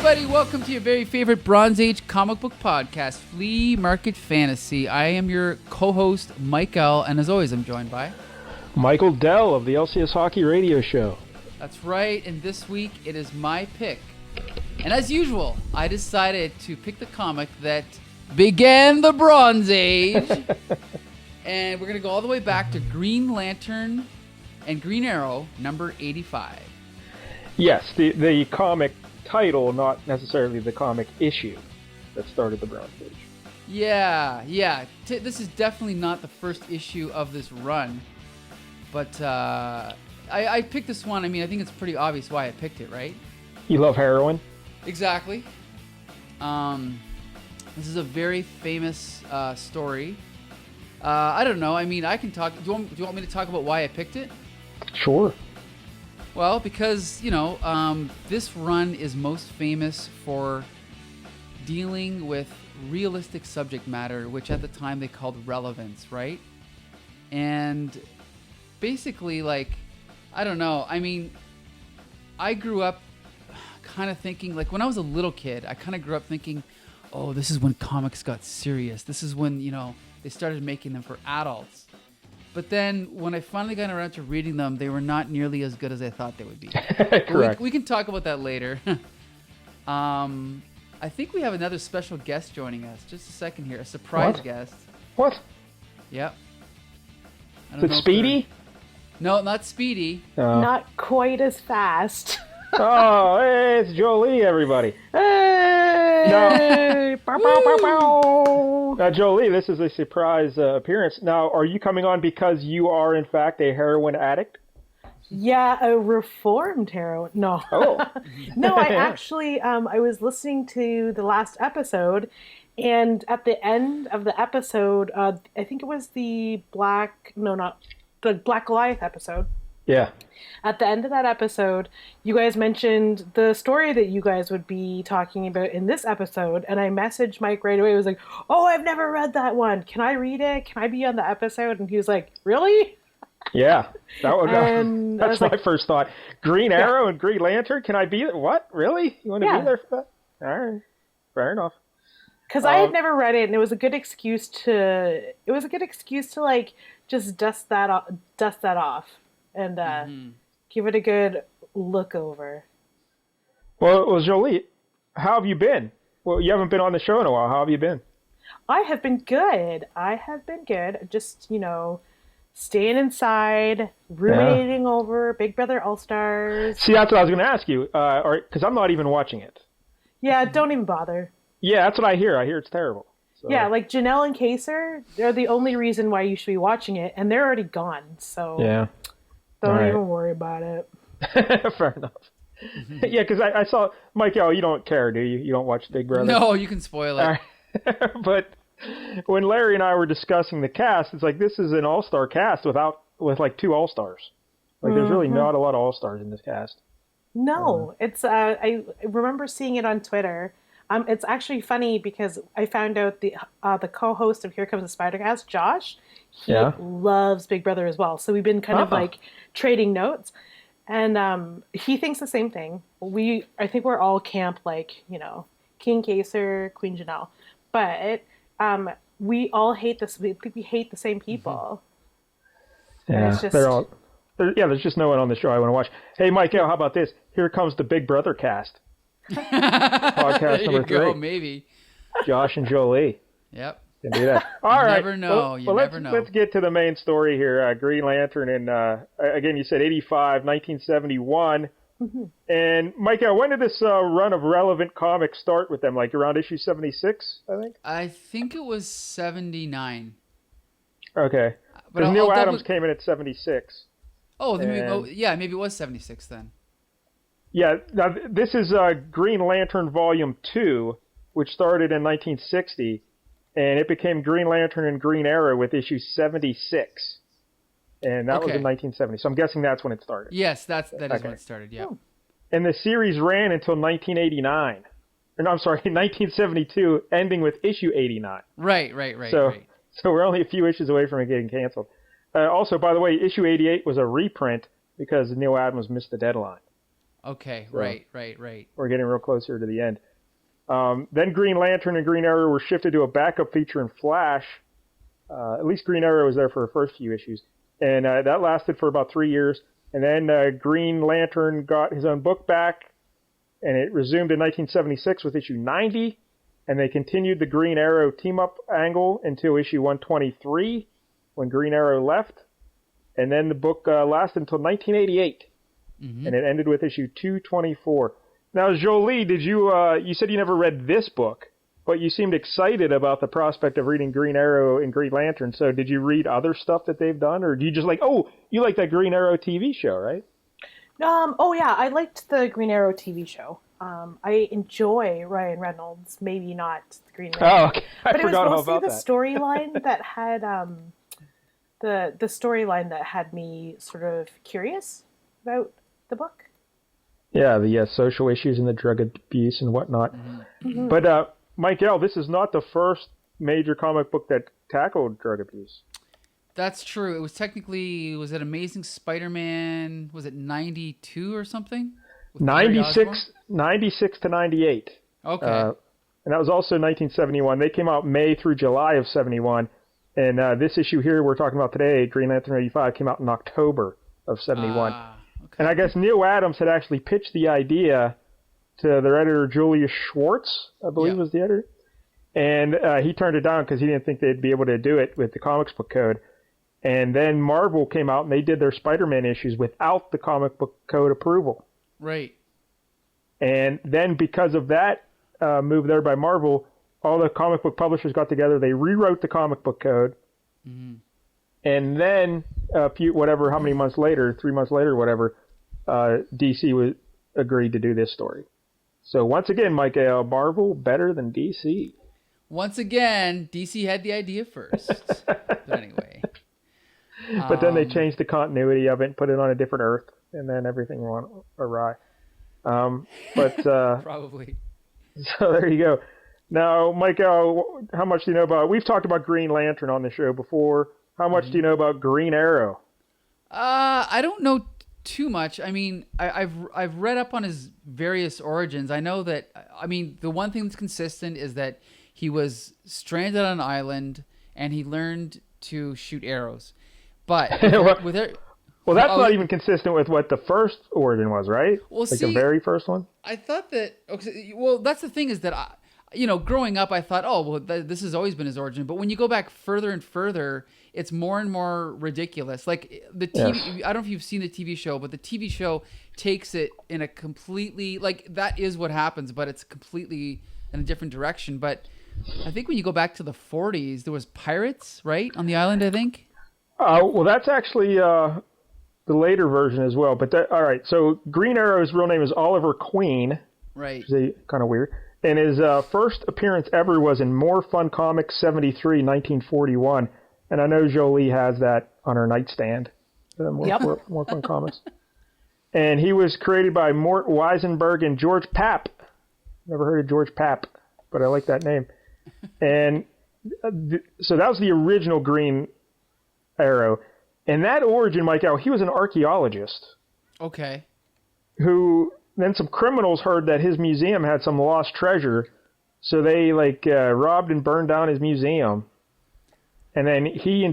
everybody. Welcome to your very favorite Bronze Age comic book podcast, Flea Market Fantasy. I am your co-host, Mike L., and as always, I'm joined by... Michael Dell of the LCS Hockey Radio Show. That's right, and this week it is my pick. And as usual, I decided to pick the comic that began the Bronze Age. And we're going to go all the way back to Green Lantern and Green Arrow, number 85. Yes, the comic title, not necessarily the comic issue that started the Bronze Age. Yeah. This is definitely not the first issue of this run. But I picked this one. I mean, I think it's pretty obvious why I picked it, right? You love heroin? Exactly. This is a very famous story. I don't know. I mean, I can talk. Do you want me to talk about why I picked it? Sure. Well, because, this run is most famous for dealing with realistic subject matter, which at the time they called relevance, right? And basically, I don't know. I mean, I grew up kind of thinking, when I was a little kid, I kind of grew up thinking, oh, this is when comics got serious. This is when, they started making them for adults. But then when I finally got around to reading them, they were not nearly as good as I thought they would be. Correct. We can talk about that later. I think we have another special guest joining us. Just a second here. A surprise guest. What? Yep. Is it Speedy? No, not Speedy. Not quite as fast. Oh, hey, it's Jolie, everybody. Hey! No. Bow, bow, bow, bow. Now, Jolie, this is a surprise appearance. Now, are you coming on because you are, in fact, a heroin addict? Yeah, a reformed heroin. No. Oh. No, I actually, I was listening to the last episode, and at the end of the episode, I think it was the Black Goliath episode. Yeah. At the end of that episode, you guys mentioned the story that you guys would be talking about in this episode, and I messaged Mike right away. I was like, oh, I've never read that one. Can I read it? Can I be on the episode? And he was like, really? Yeah. That's my first thought. Green Arrow and Green Lantern? Can I be there? What? Really? You want to be there for that? All right. Fair enough. Because I had never read it, and it was a good excuse to just dust that off. And give it a good look over. Well, Jolie, how have you been? Well, you haven't been on the show in a while. How have you been? I have been good. Just, staying inside, ruminating over Big Brother All-Stars. See, that's what I was going to ask you, because I'm not even watching it. Yeah, don't even bother. Yeah, that's what I hear. I hear it's terrible. So. Yeah, Janelle and Kaser, they're the only reason why you should be watching it, and they're already gone, so... Yeah. Don't even worry about it. Fair enough. Yeah, because I saw, Michael, you don't care, do you? You don't watch Big Brother? No, you can spoil it. But when Larry and I were discussing the cast, it's this is an all-star cast with two all-stars. There's really not a lot of all-stars in this cast. No, it's I remember seeing it on Twitter. It's actually funny because I found out the co-host of Here Comes the Spider-Cast, Josh, he loves Big Brother as well. So we've been kind of trading notes, and he thinks the same thing. I think we're all camp King Kaser, Queen Janelle, but we all hate this. We hate the same people. Yeah, there's just no one on the show I want to watch. Hey, Michael, how about this? Here comes the Big Brother cast. Podcast number 3. Maybe. Josh and Jolie. Yep. Can do that. All right. Never know. Never know. Let's get to the main story here. Green Lantern, and again, you said 85, 1971. Mm-hmm. And Michael, when did this run of relevant comics start with them? Around issue 76, I think. I think it was 79. Okay. Because Neil Adams came in at 76. Oh, maybe it was 76 then. Yeah, now this is Green Lantern Volume 2, which started in 1960, and it became Green Lantern and Green Arrow with issue 76. And that was in 1970, so I'm guessing that's when it started. Yes, that is when it started, yeah. And the series ran until 1989. I'm sorry, 1972, ending with issue 89. Right. So we're only a few issues away from it getting canceled. Also, by the way, issue 88 was a reprint because Neil Adams missed the deadline. Okay, So right. we're getting real close here to the end. Then Green Lantern and Green Arrow were shifted to a backup feature in Flash. At least Green Arrow was there for the first few issues. And that lasted for about 3 years. And then Green Lantern got his own book back, and it resumed in 1976 with issue 90. And they continued the Green Arrow team-up angle until issue 123, when Green Arrow left. And then the book lasted until 1988. Mm-hmm. And it ended with issue 224. Now, Jolie, did you said you never read this book, but you seemed excited about the prospect of reading Green Arrow and Green Lantern. So did you read other stuff that they've done, or do you just you like that Green Arrow TV show, right? Oh yeah, I liked the Green Arrow TV show. I enjoy Ryan Reynolds, maybe not the Green Lantern. Oh, okay. But it was mostly the storyline that had the storyline that had me sort of curious about the book. Yeah, the social issues and the drug abuse and whatnot. Mm-hmm. But Mike L., this is not the first major comic book that tackled drug abuse. That's true. It was technically, was it Amazing Spider-Man, was it 92 or something? 96 to 98. Okay. And that was also 1971. They came out May through July of 71. And this issue here we're talking about today, Green Lantern 85, came out in October of 71. Okay. And I guess Neil Adams had actually pitched the idea to their editor, Julius Schwartz, I believe was the editor. And he turned it down because he didn't think they'd be able to do it with the comics book code. And then Marvel came out and they did their Spider-Man issues without the comic book code approval. Right. And then because of that move there by Marvel, all the comic book publishers got together. They rewrote the comic book code. Mm-hmm. And then how many months later, 3 months later, whatever, DC agreed to do this story. So once again, Mike, Marvel better than DC. Once again, DC had the idea first. But anyway. But then they changed the continuity of it and put it on a different Earth, and then everything went awry. Probably. So there you go. Now, Mike, how much do you know about? We've talked about Green Lantern on the show before. How much do you know about Green Arrow? I don't know too much. I mean, I've read up on his various origins. I know that. I mean, the one thing that's consistent is that he was stranded on an island and he learned to shoot arrows. But well, that's not even consistent with what the first origin was, right? Well, the very first one. I thought that. Okay, well, that's the thing is that growing up, I thought, this has always been his origin. But when you go back further and further, it's more and more ridiculous. Like the TV, yes. I don't know if you've seen the TV show, but the TV show takes it in a completely, that is what happens, but it's completely in a different direction. But I think when you go back to the 40s, there was pirates, right, on the island, I think? Well, that's actually the later version as well. But all right, so Green Arrow's real name is Oliver Queen. Right. Which is kind of weird. And his first appearance ever was in More Fun Comics 73, 1941. And I know Jolie has that on her nightstand. More Fun Comics. And he was created by Mort Weisenberg and George Papp. Never heard of George Papp, but I like that name. And so that was the original Green Arrow. And that origin, Mike, he was an archaeologist. Okay. Who... Then some criminals heard that his museum had some lost treasure, so they robbed and burned down his museum. And then he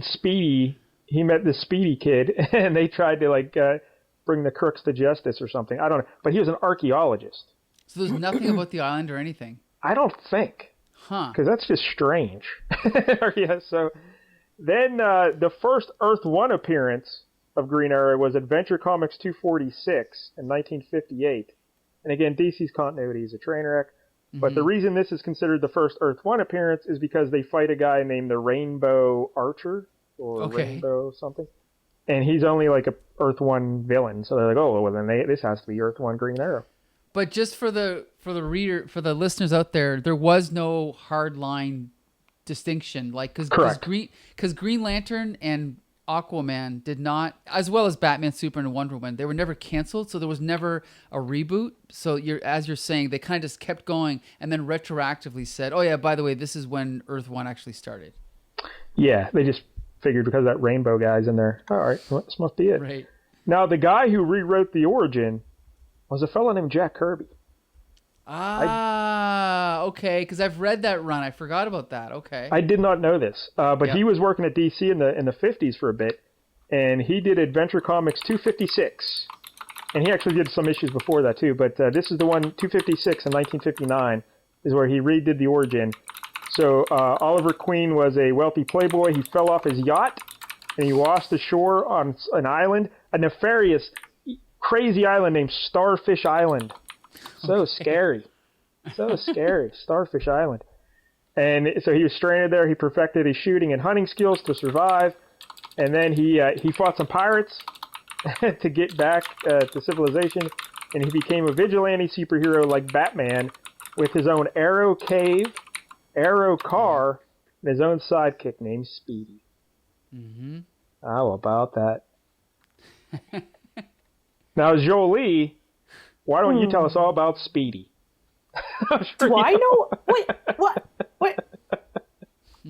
met this Speedy kid, and they tried to bring the crooks to justice or something. I don't know, but he was an archaeologist. So there's nothing about the island or anything. I don't think. Huh? Because that's just strange. Yeah. So then the first Earth 1 appearance of Green Arrow was Adventure Comics 246 in 1958. And again, DC's continuity is a train wreck. Mm-hmm. But the reason this is considered the first Earth 1 appearance is because they fight a guy named the Rainbow Archer, or Rainbow something. And he's only a Earth 1 villain. So they're like, oh, well, then this has to be Earth 1 Green Arrow. But just for the listeners out there, there was no hard line distinction. Because Green Lantern and Aquaman did not, as well as Batman, Superman, and Wonder Woman, they were never canceled, so there was never a reboot. So as you're saying, they kind of just kept going and then retroactively said, oh yeah, by the way, this is when Earth 1 actually started. Yeah, they just figured because that Rainbow guy's in there. All right, well, this must be it. Right. Now, the guy who rewrote the origin was a fellow named Jack Kirby. Okay, because I've read that run. I forgot about that. Okay. I did not know this, but he was working at DC in the 50s for a bit, and he did Adventure Comics 256. And he actually did some issues before that, too. But this is the one, 256 in 1959, is where he redid the origin. So Oliver Queen was a wealthy playboy. He fell off his yacht, and he washed ashore on an island, a nefarious, crazy island named Starfish Island. So scary. So scary. Starfish Island. And so he was stranded there. He perfected his shooting and hunting skills to survive. And then he fought some pirates to get back to civilization. And he became a vigilante superhero like Batman with his own Arrow Cave, Arrow Car, and his own sidekick named Speedy. Mm-hmm. How about that? Now, Jolie, why don't you tell us all about Speedy? Do I know? Wait, what?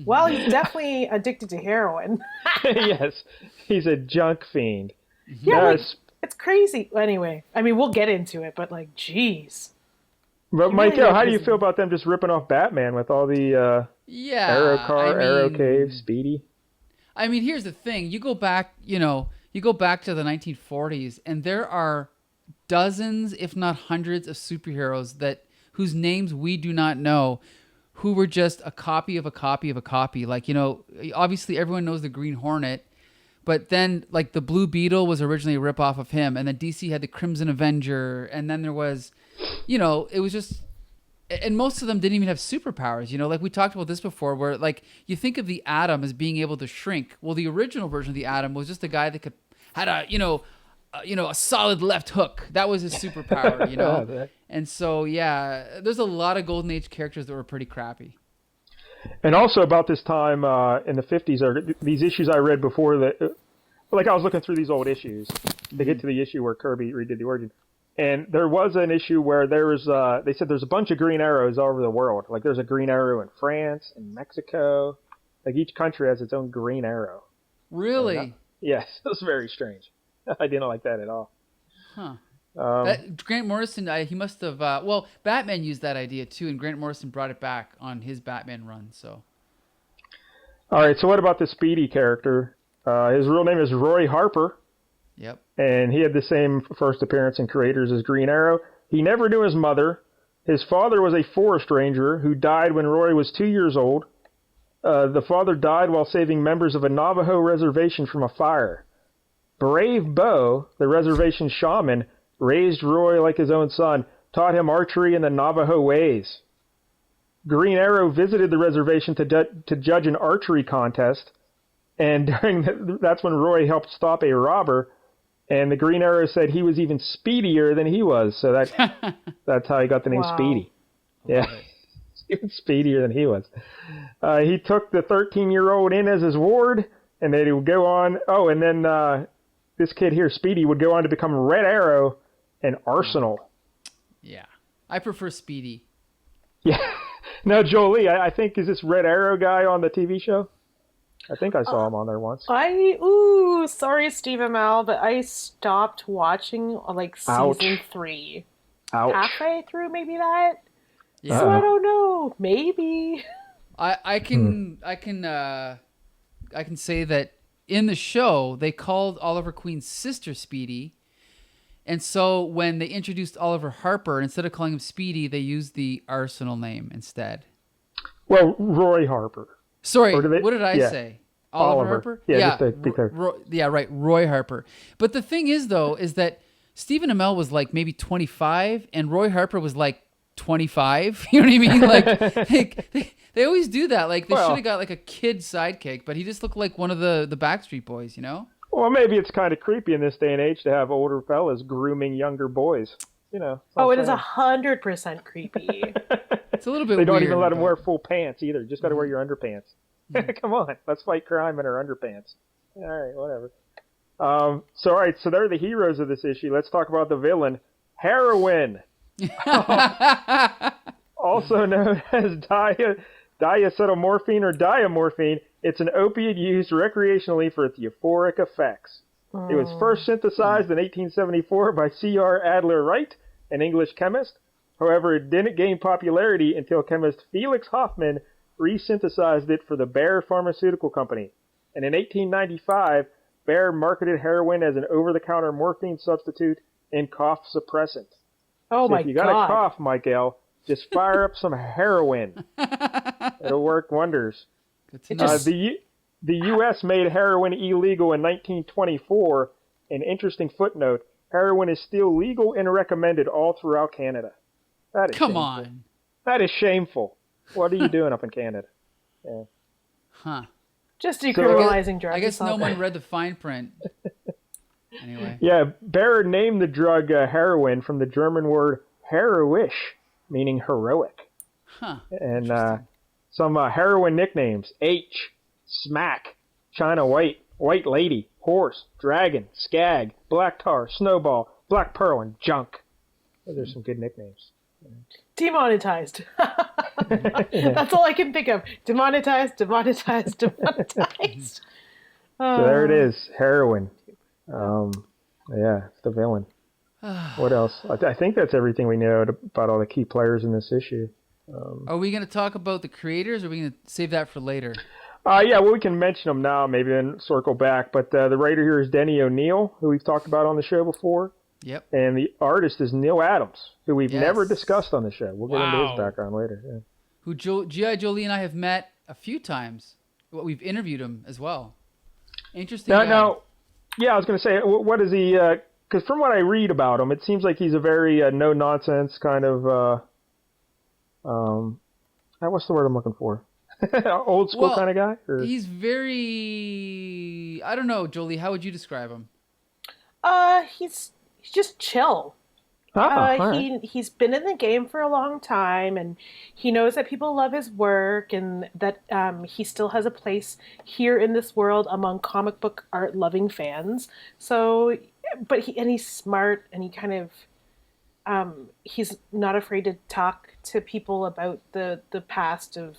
Well, he's definitely addicted to heroin. Yes, he's a junk fiend. Yeah, it's crazy. Anyway, I mean, we'll get into it, but like, geez. But Michael, how do you feel about them just ripping off Batman with all the Arrow Car, Arrow Cave, Speedy? I mean, here's the thing. You go back to the 1940s, and there are dozens, if not hundreds, of superheroes whose names we do not know, who were just a copy of a copy of a copy. Like, obviously everyone knows the Green Hornet, but then like the Blue Beetle was originally a ripoff of him, and then DC had the Crimson Avenger, and then there was, it was just, and most of them didn't even have superpowers. Like we talked about this before, where like you think of the Atom as being able to shrink. Well, the original version of the Atom was just a guy that had a solid left hook. That was his superpower, And so, yeah, there's a lot of Golden Age characters that were pretty crappy. And also about this time in the 50s are these issues I read before that, like I was looking through these old issues to get to the issue where Kirby redid the origin. And there was an issue where there was, they said there's a bunch of Green Arrows all over the world. Like there's a Green Arrow in France and Mexico. Like each country has its own Green Arrow. Really? Yes, it was very strange. I didn't like that at all. Huh. Grant Morrison, he must have. Batman used that idea too, and Grant Morrison brought it back on his Batman run. So, all right. So, what about the Speedy character? His real name is Roy Harper. Yep. And he had the same first appearance and creators as Green Arrow. He never knew his mother. His father was a forest ranger who died when Roy was 2 years old. The father died while saving members of a Navajo reservation from a fire. Brave Bo, the reservation shaman, raised Roy like his own son, taught him archery and the Navajo ways. Green Arrow visited the reservation to judge an archery contest, and that's when Roy helped stop a robber, and the Green Arrow said he was even speedier than he was, so that's how he got the name Speedy. Yeah, even speedier than he was. He took the 13-year-old in as his ward, and they would go on. Oh, and then this kid here, Speedy, would go on to become Red Arrow and Arsenal. Yeah. I prefer Speedy. Yeah. Now, Jolie, I think, is this Red Arrow guy on the TV show? I think I saw him on there once. Sorry, Steve Amell, but I stopped watching like season 3. Ouch. Halfway through, maybe that? Yeah. So I don't know. Maybe. I can say that in the show, they called Oliver Queen's sister Speedy. And so when they introduced Oliver Harper, instead of calling him Speedy, they used the Arsenal name instead. Well, Roy Harper. Sorry, what did I say? Oliver Harper? Yeah, just to be clear. Roy Harper. But the thing is, though, is that Stephen Amell was like maybe 25, and Roy Harper was like 25. You know what I mean? Like they always do that. Like they should have got like a kid sidekick, but he just looked like one of the Backstreet Boys, you know? Well, maybe it's kind of creepy in this day and age to have older fellas grooming younger boys. You know. Oh, it is 100% creepy. It's a little bit. They don't weird, even let them wear full pants either. Just got to wear your underpants. Come on, let's fight crime in our underpants. All right, whatever. So they're the heroes of this issue. Let's talk about the villain, Heroin. Also known as diacetylmorphine or diamorphine, it's an opiate used recreationally for its euphoric effects. It was first synthesized in 1874 by C.R. Adler Wright an English chemist. However, it didn't gain popularity until chemist Felix Hoffmann resynthesized it for the Bayer Pharmaceutical Company. And in 1895, Bayer marketed heroin as an over-the-counter morphine substitute and cough suppressant. Oh so my if you got God. a cough, Michael, just fire up some heroin. It'll work wonders. Good to know. The U.S. made heroin illegal in 1924. An interesting footnote, heroin is still legal and recommended all throughout Canada. That is Come shameful. on. That is shameful. What are you doing up in Canada? Yeah. Huh. Just decriminalizing drugs. I guess is all no one that. read the fine print. Anyway. Yeah, Bayer named the drug heroin from the German word heroisch, meaning heroic. Huh. And some heroin nicknames: H, Smack, China White, White Lady, Horse, Dragon, Skag, Black Tar, Snowball, Black Pearl, and Junk. Those are some good nicknames. Demonetized. That's all I can think of. Demonetized, demonetized, demonetized. So there it is, heroin. Yeah, it's the villain. What else? I think that's everything we know about all the key players in this issue. Are we going to talk about the creators, or are we going to save that for later? Yeah, well, we can mention them now, maybe then circle back. But the writer here is Denny O'Neil, who we've talked about on the show before. Yep. And the artist is Neil Adams, who we've Yes. never discussed on the show. We'll get into Wow. his background later. Yeah. Who G.I. Jolie and I have met a few times. Well, we've interviewed him as well. Interesting guy. Now, yeah, I was going to say, what is he? Because from what I read about him, it seems like he's a very no-nonsense kind of, what's the word I'm looking for? Old school kind of guy? Or? He's very, I don't know, Jolie, how would you describe him? He's just chill. All right. He's been in the game for a long time, and he knows that people love his work, and that he still has a place here in this world among comic book art loving fans. So, but he's smart, and he kind of he's not afraid to talk to people about the past of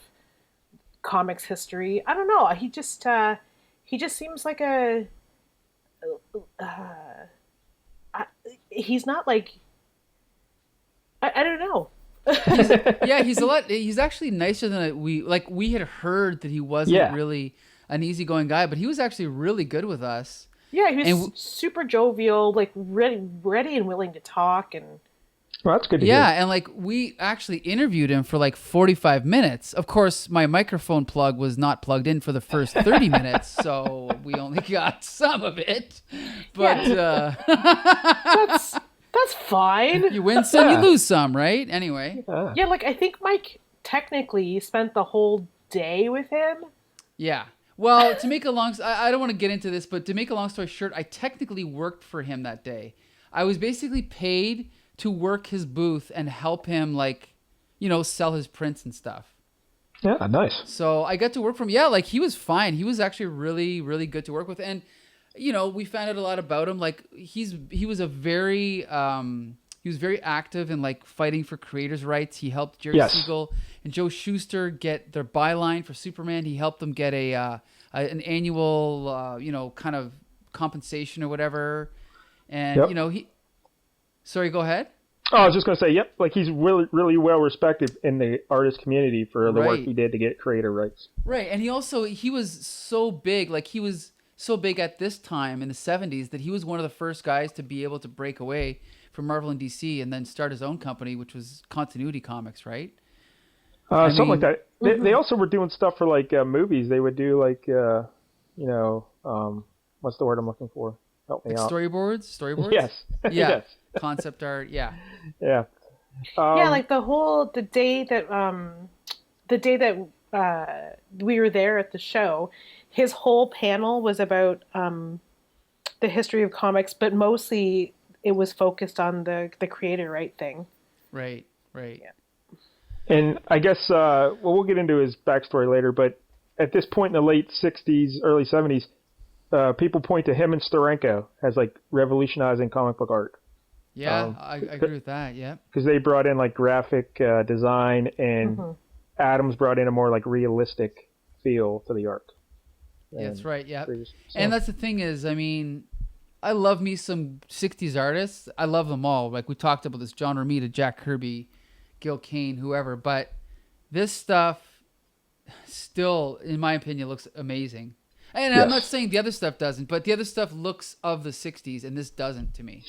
comics history. I don't know. He just seems like a. He's not like. I don't know. He's actually nicer than we had heard that he wasn't really an easygoing guy, but he was actually really good with us. Yeah, he was super jovial, like ready and willing to talk, and well, that's good to hear. Yeah, and like we actually interviewed him for like 45 minutes. Of course, my microphone plug was not plugged in for the first 30 minutes, so we only got some of it. But that's fine. You win some, you lose some, right? Anyway. Yeah, like I think Mike technically spent the whole day with him. Yeah. Well, to make a long, I don't want to get into this, but to make a long story short, I technically worked for him that day. I was basically paid to work his booth and help him, like, sell his prints and stuff. Yeah, nice. So I got to work for him. Yeah, like he was fine. He was actually really, really good to work with. And, we found out a lot about him. Like he was very active in like fighting for creators' rights. He helped Jerry Siegel and Joe Shuster get their byline for Superman. He helped them get an annual, kind of compensation or whatever. And, sorry, go ahead. Oh, I was just going to say, like he's really, really well respected in the artist community for the work he did to get creator rights. Right. And he was so big, like he was so big at this time in the 70s that he was one of the first guys to be able to break away from Marvel and DC and then start his own company, which was Continuity Comics, right? Something like that. They also were doing stuff for like movies. They would do like, what's the word I'm looking for? Help me out. Storyboards? Yes. Yeah. Yes. Concept art. Yeah. Yeah. Like the day that we were there at the show, his whole panel was about the history of comics, but mostly it was focused on the creator right thing. Right. Yeah. And I guess we'll get into his backstory later, but at this point in the late 60s, early 70s, people point to him and Steranko as like revolutionizing comic book art. Yeah, I agree with that. Yeah, because they brought in like graphic design, and Adams brought in a more like realistic feel to the art. That's right. Yeah, and that's the thing is, I mean, I love me some 60s artists. I love them all. Like we talked about this, John Romita, Jack Kirby, Gil Kane, whoever. But this stuff still, in my opinion, looks amazing. And I'm not saying the other stuff doesn't, but the other stuff looks of the 60s, and this doesn't to me.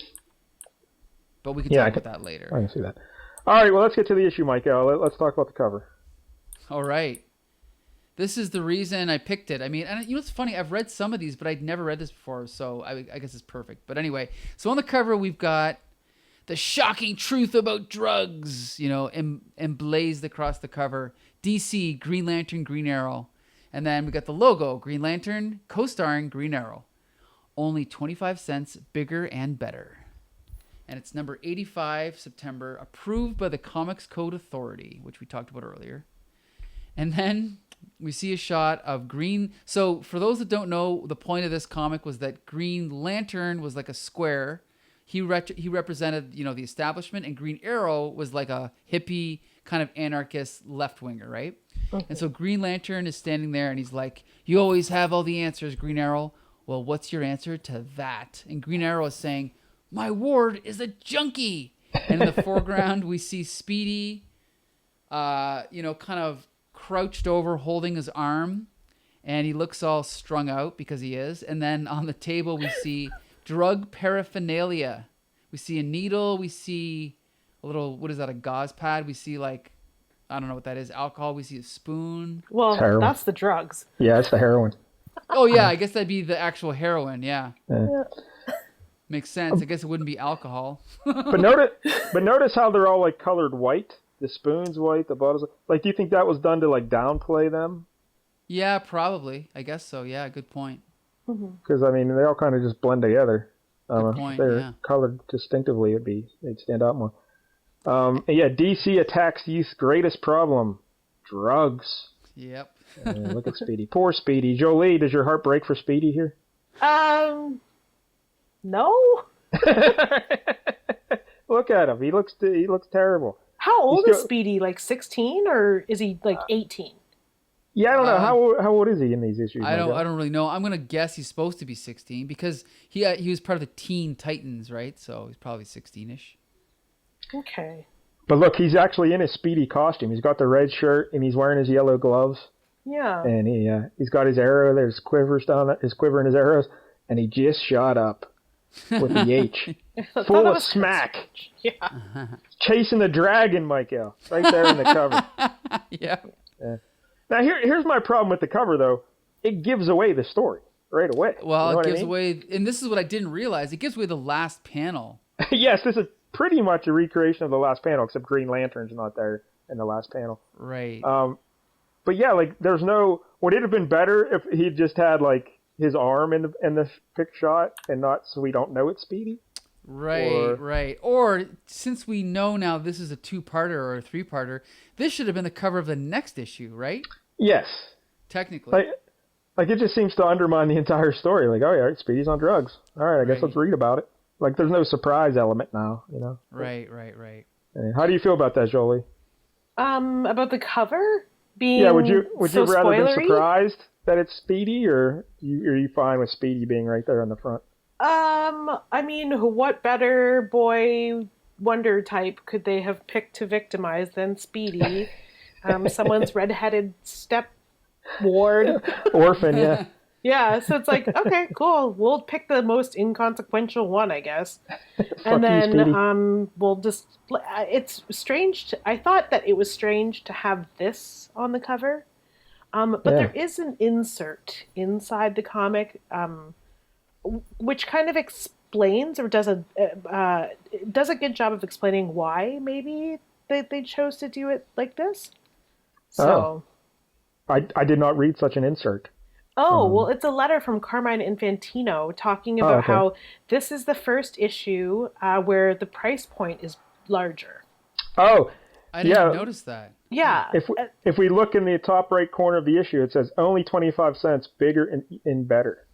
But we can talk about that later. I can see that. All right, well, let's get to the issue, Michael. Let's talk about the cover. All right. This is the reason I picked it. I mean, and you know what's funny? I've read some of these, but I'd never read this before, so I guess it's perfect. But anyway, so on the cover, we've got the shocking truth about drugs, you know, emblazed across the cover. DC, Green Lantern, Green Arrow. And then we got the logo, Green Lantern, co-starring Green Arrow. Only 25 cents, bigger and better. And it's number 85, September, approved by the Comics Code Authority, which we talked about earlier. And then we see a shot of Green. So for those that don't know, the point of this comic was that Green Lantern was like a square. He represented, you know, the establishment, and Green Arrow was like a hippie kind of anarchist left-winger, right? Okay. And so Green Lantern is standing there and he's like, you always have all the answers, Green Arrow. Well, what's your answer to that? And Green Arrow is saying, my ward is a junkie. And in the foreground, we see Speedy, you know, kind of crouched over holding his arm. And he looks all strung out because he is. And then on the table, we see drug paraphernalia. We see a needle. We see a little, what is that, a gauze pad? We see like, I don't know what that is, alcohol. We see a spoon. Well, that's the drugs. Yeah, it's the heroin. Oh, yeah, I guess that'd be the actual heroin, yeah. Makes sense. I guess it wouldn't be alcohol. but notice how they're all like colored white. The spoon's white, the bottle's like. Do you think that was done to like downplay them? Yeah, probably. I guess so. Yeah, good point. Because I mean, they all kind of just blend together. Good point. If they're colored distinctively, they'd stand out more. And yeah, DC attacks youth's greatest problem: drugs. Yep. Look at Speedy. Poor Speedy. Jolie, does your heart break for Speedy here? No. Look at him. He looks terrible. How old is Speedy? Like 16, or is he like 18? Yeah, I don't know. How old is he in these issues? I don't really know. I'm gonna guess he's supposed to be 16 because he was part of the Teen Titans, right? So he's probably 16ish. Okay. But look, he's actually in his Speedy costume. He's got the red shirt and he's wearing his yellow gloves. Yeah. And he's got his arrow. There's quivers down his quiver and his arrows, and he just shot up with the H, full of smack. Yeah. Chasing the dragon, Michael, right there in the cover. Yeah. Now here's my problem with the cover, though. It gives away the story right away. Well, you know it gives away, and this is what I didn't realize. It gives away the last panel. Yes, this is pretty much a recreation of the last panel, except Green Lantern's not there in the last panel. Right. But yeah, like there's no. Would it have been better if he just had like his arm in the pic shot and not so we don't know it's Speedy? Right. Or since we know now this is a 2-parter or a 3-parter, this should have been the cover of the next issue, right? Yes. Technically. Like it just seems to undermine the entire story. Like, oh yeah, Speedy's on drugs. All right, I guess let's read about it. Like there's no surprise element now, you know? Right. How do you feel about that, Jolie? About the cover being would you so rather spoilery? be surprised that it's Speedy, or are you fine with Speedy being right there on the front? I mean, what better boy wonder type could they have picked to victimize than Speedy? Someone's redheaded step ward. Orphan, yeah. Yeah, so it's like, okay, cool. We'll pick the most inconsequential one, I guess. And then we'll just... It's strange. I thought that it was strange to have this on the cover. But there is an insert inside the comic which kind of explains or does a good job of explaining why maybe they chose to do it like this. So I did not read such an insert. Oh, well, it's a letter from Carmine Infantino talking about how this is the first issue where the price point is larger. Oh, I didn't notice that. Yeah. If we look in the top right corner of the issue, it says only 25 cents, bigger and better.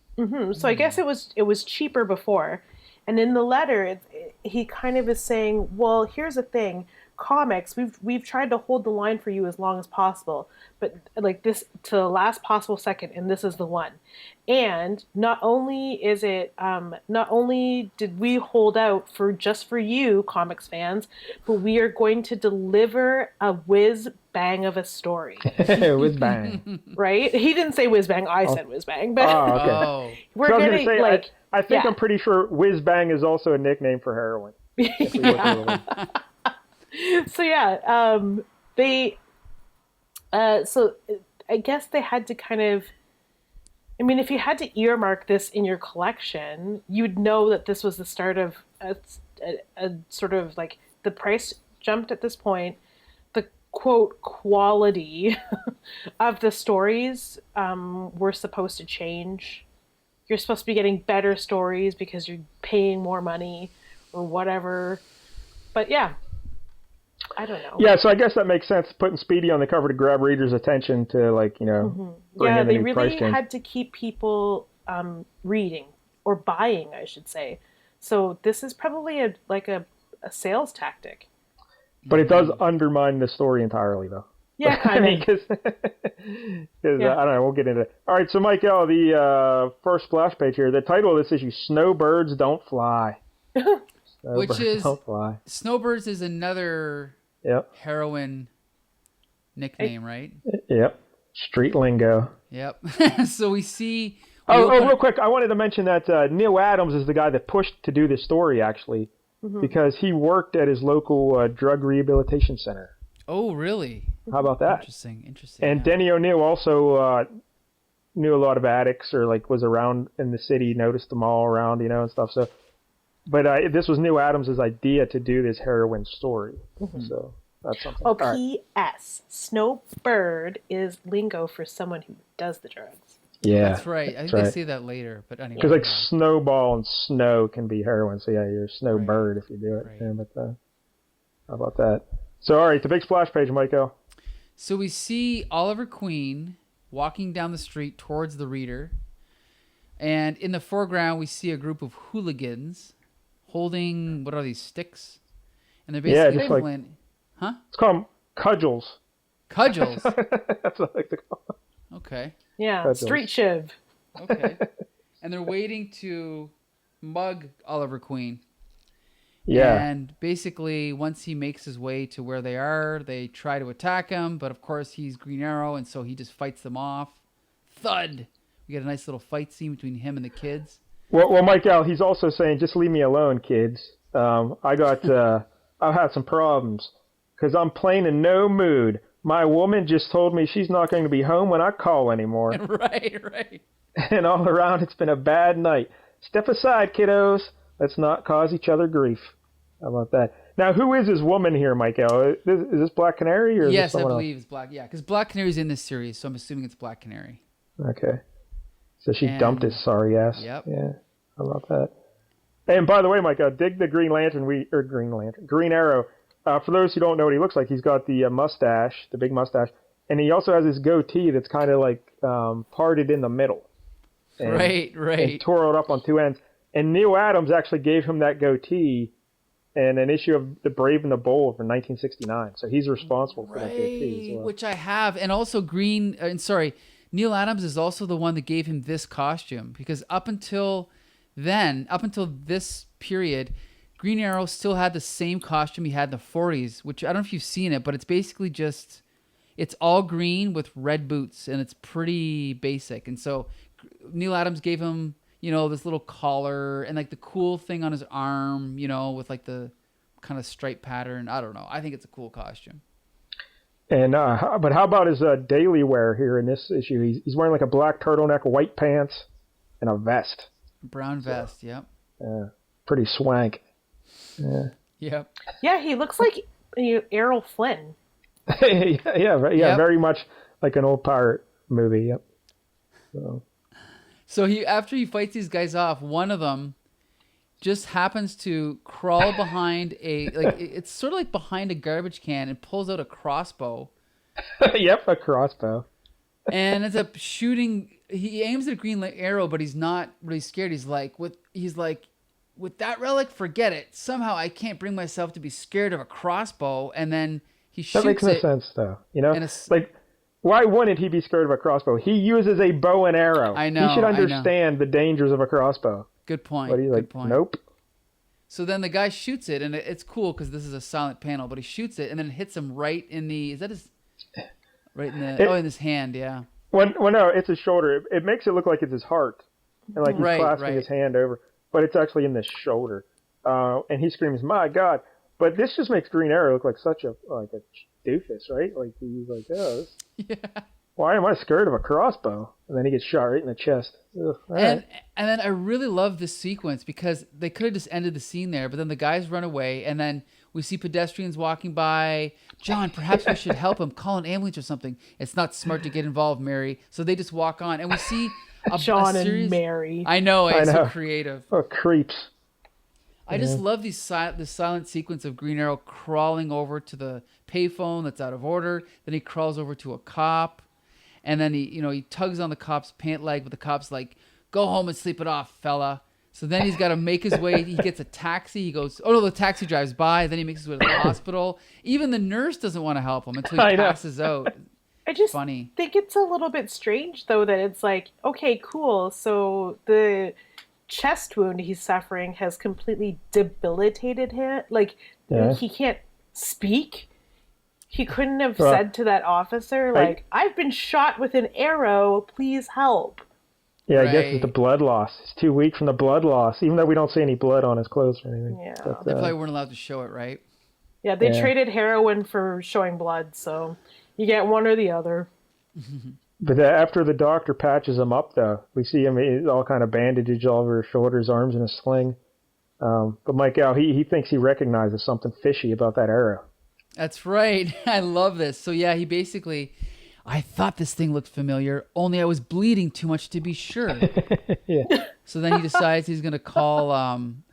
So I guess it was cheaper before. And in the letter, he kind of is saying, well, here's the thing. Comics, we've tried to hold the line for you as long as possible, but like this to the last possible second, and this is the one. And not only is it, not only did we hold out for just for you, comics fans, but we are going to deliver a whiz bang of a story. Whiz bang. Right? He didn't say whiz bang. I said whiz bang, but okay. we're so gonna say, like. I think I'm pretty sure whiz bang is also a nickname for heroin. So yeah, so I guess they had to kind of, I mean, if you had to earmark this in your collection, you'd know that this was the start of a sort of like the price jumped at this point. The quote quality of the stories were supposed to change. You're supposed to be getting better stories because you're paying more money or whatever. But yeah. I don't know. Yeah, so I guess that makes sense, putting Speedy on the cover to grab readers' attention to, like, bring in they a new really price change. had to keep people reading or buying, I should say. So this is probably a sales tactic. But it does undermine the story entirely, though. Yeah, kind of. Because I don't know, we'll get into it. All right, so Mike L., the first splash page here, the title of this issue, Snowbirds Don't Fly. Which is, Snowbirds is another heroin nickname, right? Yep. Street lingo. Yep. So we see... real quick, I wanted to mention that Neil Adams is the guy that pushed to do this story, actually, because he worked at his local drug rehabilitation center. Oh, really? How about that? Interesting. And Denny O'Neil also knew a lot of addicts, or like was around in the city, noticed them all around, and stuff. So, but this was Neil Adams' idea to do this heroin story. So that's something. Oh, P.S. Snowbird is lingo for someone who does the drugs. Yeah, that's right. I think they say that later, but anyway. Because like snowball and snow can be heroin, so yeah, you're a snowbird if you do it. Right. Yeah, but how about that? So all right, the big splash page, Michael. So we see Oliver Queen walking down the street towards the reader, and in the foreground we see a group of hooligans holding, what are these, sticks? And they're basically playing... Huh? It's called cudgels. Cudgels? That's what I like to call them. Okay. Yeah, cudgels. Street shiv. Okay. And they're waiting to mug Oliver Queen. Yeah. And basically, once he makes his way to where they are, they try to attack him, but of course he's Green Arrow, and so he just fights them off. Thud! We get a nice little fight scene between him and the kids. Well, Mike Al, he's also saying, just leave me alone, kids. I've had some problems, because I'm plain in no mood. My woman just told me she's not going to be home when I call anymore. Right. And all around, it's been a bad night. Step aside, kiddos. Let's not cause each other grief. How about that? Now, who is his woman here, Michael? Is this Black Canary? Or yes, I believe it's Black. Yeah, because Black Canary's in this series, so I'm assuming it's Black Canary. Okay. So she dumped his sorry ass. Yep. Yeah. How about that? And by the way, Mike, dig the Green Arrow. For those who don't know what he looks like, he's got the mustache, the big mustache, and he also has this goatee that's kind of like parted in the middle. And, right. And twirled up on two ends. And Neil Adams actually gave him that goatee in an issue of The Brave and the Bold from 1969. So he's responsible for that goatee as well. Which I have. And also Neil Adams is also the one that gave him this costume. Because up until this period, Green Arrow still had the same costume he had in the 40s, which I don't know if you've seen it, but it's basically just, it's all green with red boots, and it's pretty basic. And so Neil Adams gave him, this little collar and like the cool thing on his arm, with like the kind of stripe pattern. I don't know. I think it's a cool costume. And but how about his daily wear here in this issue? He's wearing like a black turtleneck, white pants, and a vest. Brown vest. Yep. Yeah, pretty swank. Yeah. Yep. Yeah, he looks like Errol Flynn. yeah, very much like an old pirate movie. Yep. So after he fights these guys off, one of them just happens to crawl behind it's sort of like behind a garbage can and pulls out a crossbow. Yep, a crossbow. And ends up shooting. He aims at a Green Arrow, but he's not really scared. He's like, with that relic, forget it. Somehow I can't bring myself to be scared of a crossbow, and then he shoots That makes no it. sense, though. And Like, why wouldn't he be scared of a crossbow? He uses a bow and arrow. I know. He should understand the dangers of a crossbow. Good point. But he's Good like, point. nope. So then the guy shoots it, and it's cool because this is a silent panel. But he shoots it, and then it hits him right in the. Is that his? Right in the. in his hand. Yeah. Well, no, it's his shoulder. It makes it look like it's his heart, and like he's clasping his hand over, but it's actually in the shoulder. And he screams, "My God!" But this just makes Green Arrow look like such a doofus, right? Like he's like, "Oh, yeah. Why am I scared of a crossbow?" And then he gets shot right in the chest. Ugh, and then I really love this sequence because they could have just ended the scene there, but then the guys run away, and then we see pedestrians walking by. John, perhaps we should help him. Call an ambulance or something. It's not smart to get involved, Mary. So they just walk on, and we see John a series... and Mary. I know, it's so creative. Oh, creeps. I just love this silent sequence of Green Arrow crawling over to the payphone that's out of order. Then he crawls over to a cop. And then he tugs on the cop's pant leg, but the cop's like, "Go home and sleep it off, fella." So then he's got to make his way. He gets a taxi. He goes, oh no, the taxi drives by. Then he makes his way to the hospital. Even the nurse doesn't want to help him until he passes out. I just think it's a little bit strange though that it's like, okay, cool. So the chest wound he's suffering has completely debilitated him. Like he can't speak. He couldn't have said to that officer, like, I've been shot with an arrow, please help. Yeah, I guess it's the blood loss. He's too weak from the blood loss, even though we don't see any blood on his clothes or anything. Yeah. But, they probably weren't allowed to show it, right? Yeah, they traded heroin for showing blood, so you get one or the other. But after the doctor patches him up, though, we see him, he's all kind of bandages all over his shoulders, arms in a sling. But Mike, he thinks he recognizes something fishy about that arrow. That's right. I love this. So yeah, he basically, I thought this thing looked familiar, only I was bleeding too much to be sure. Yeah. So then he decides he's going to call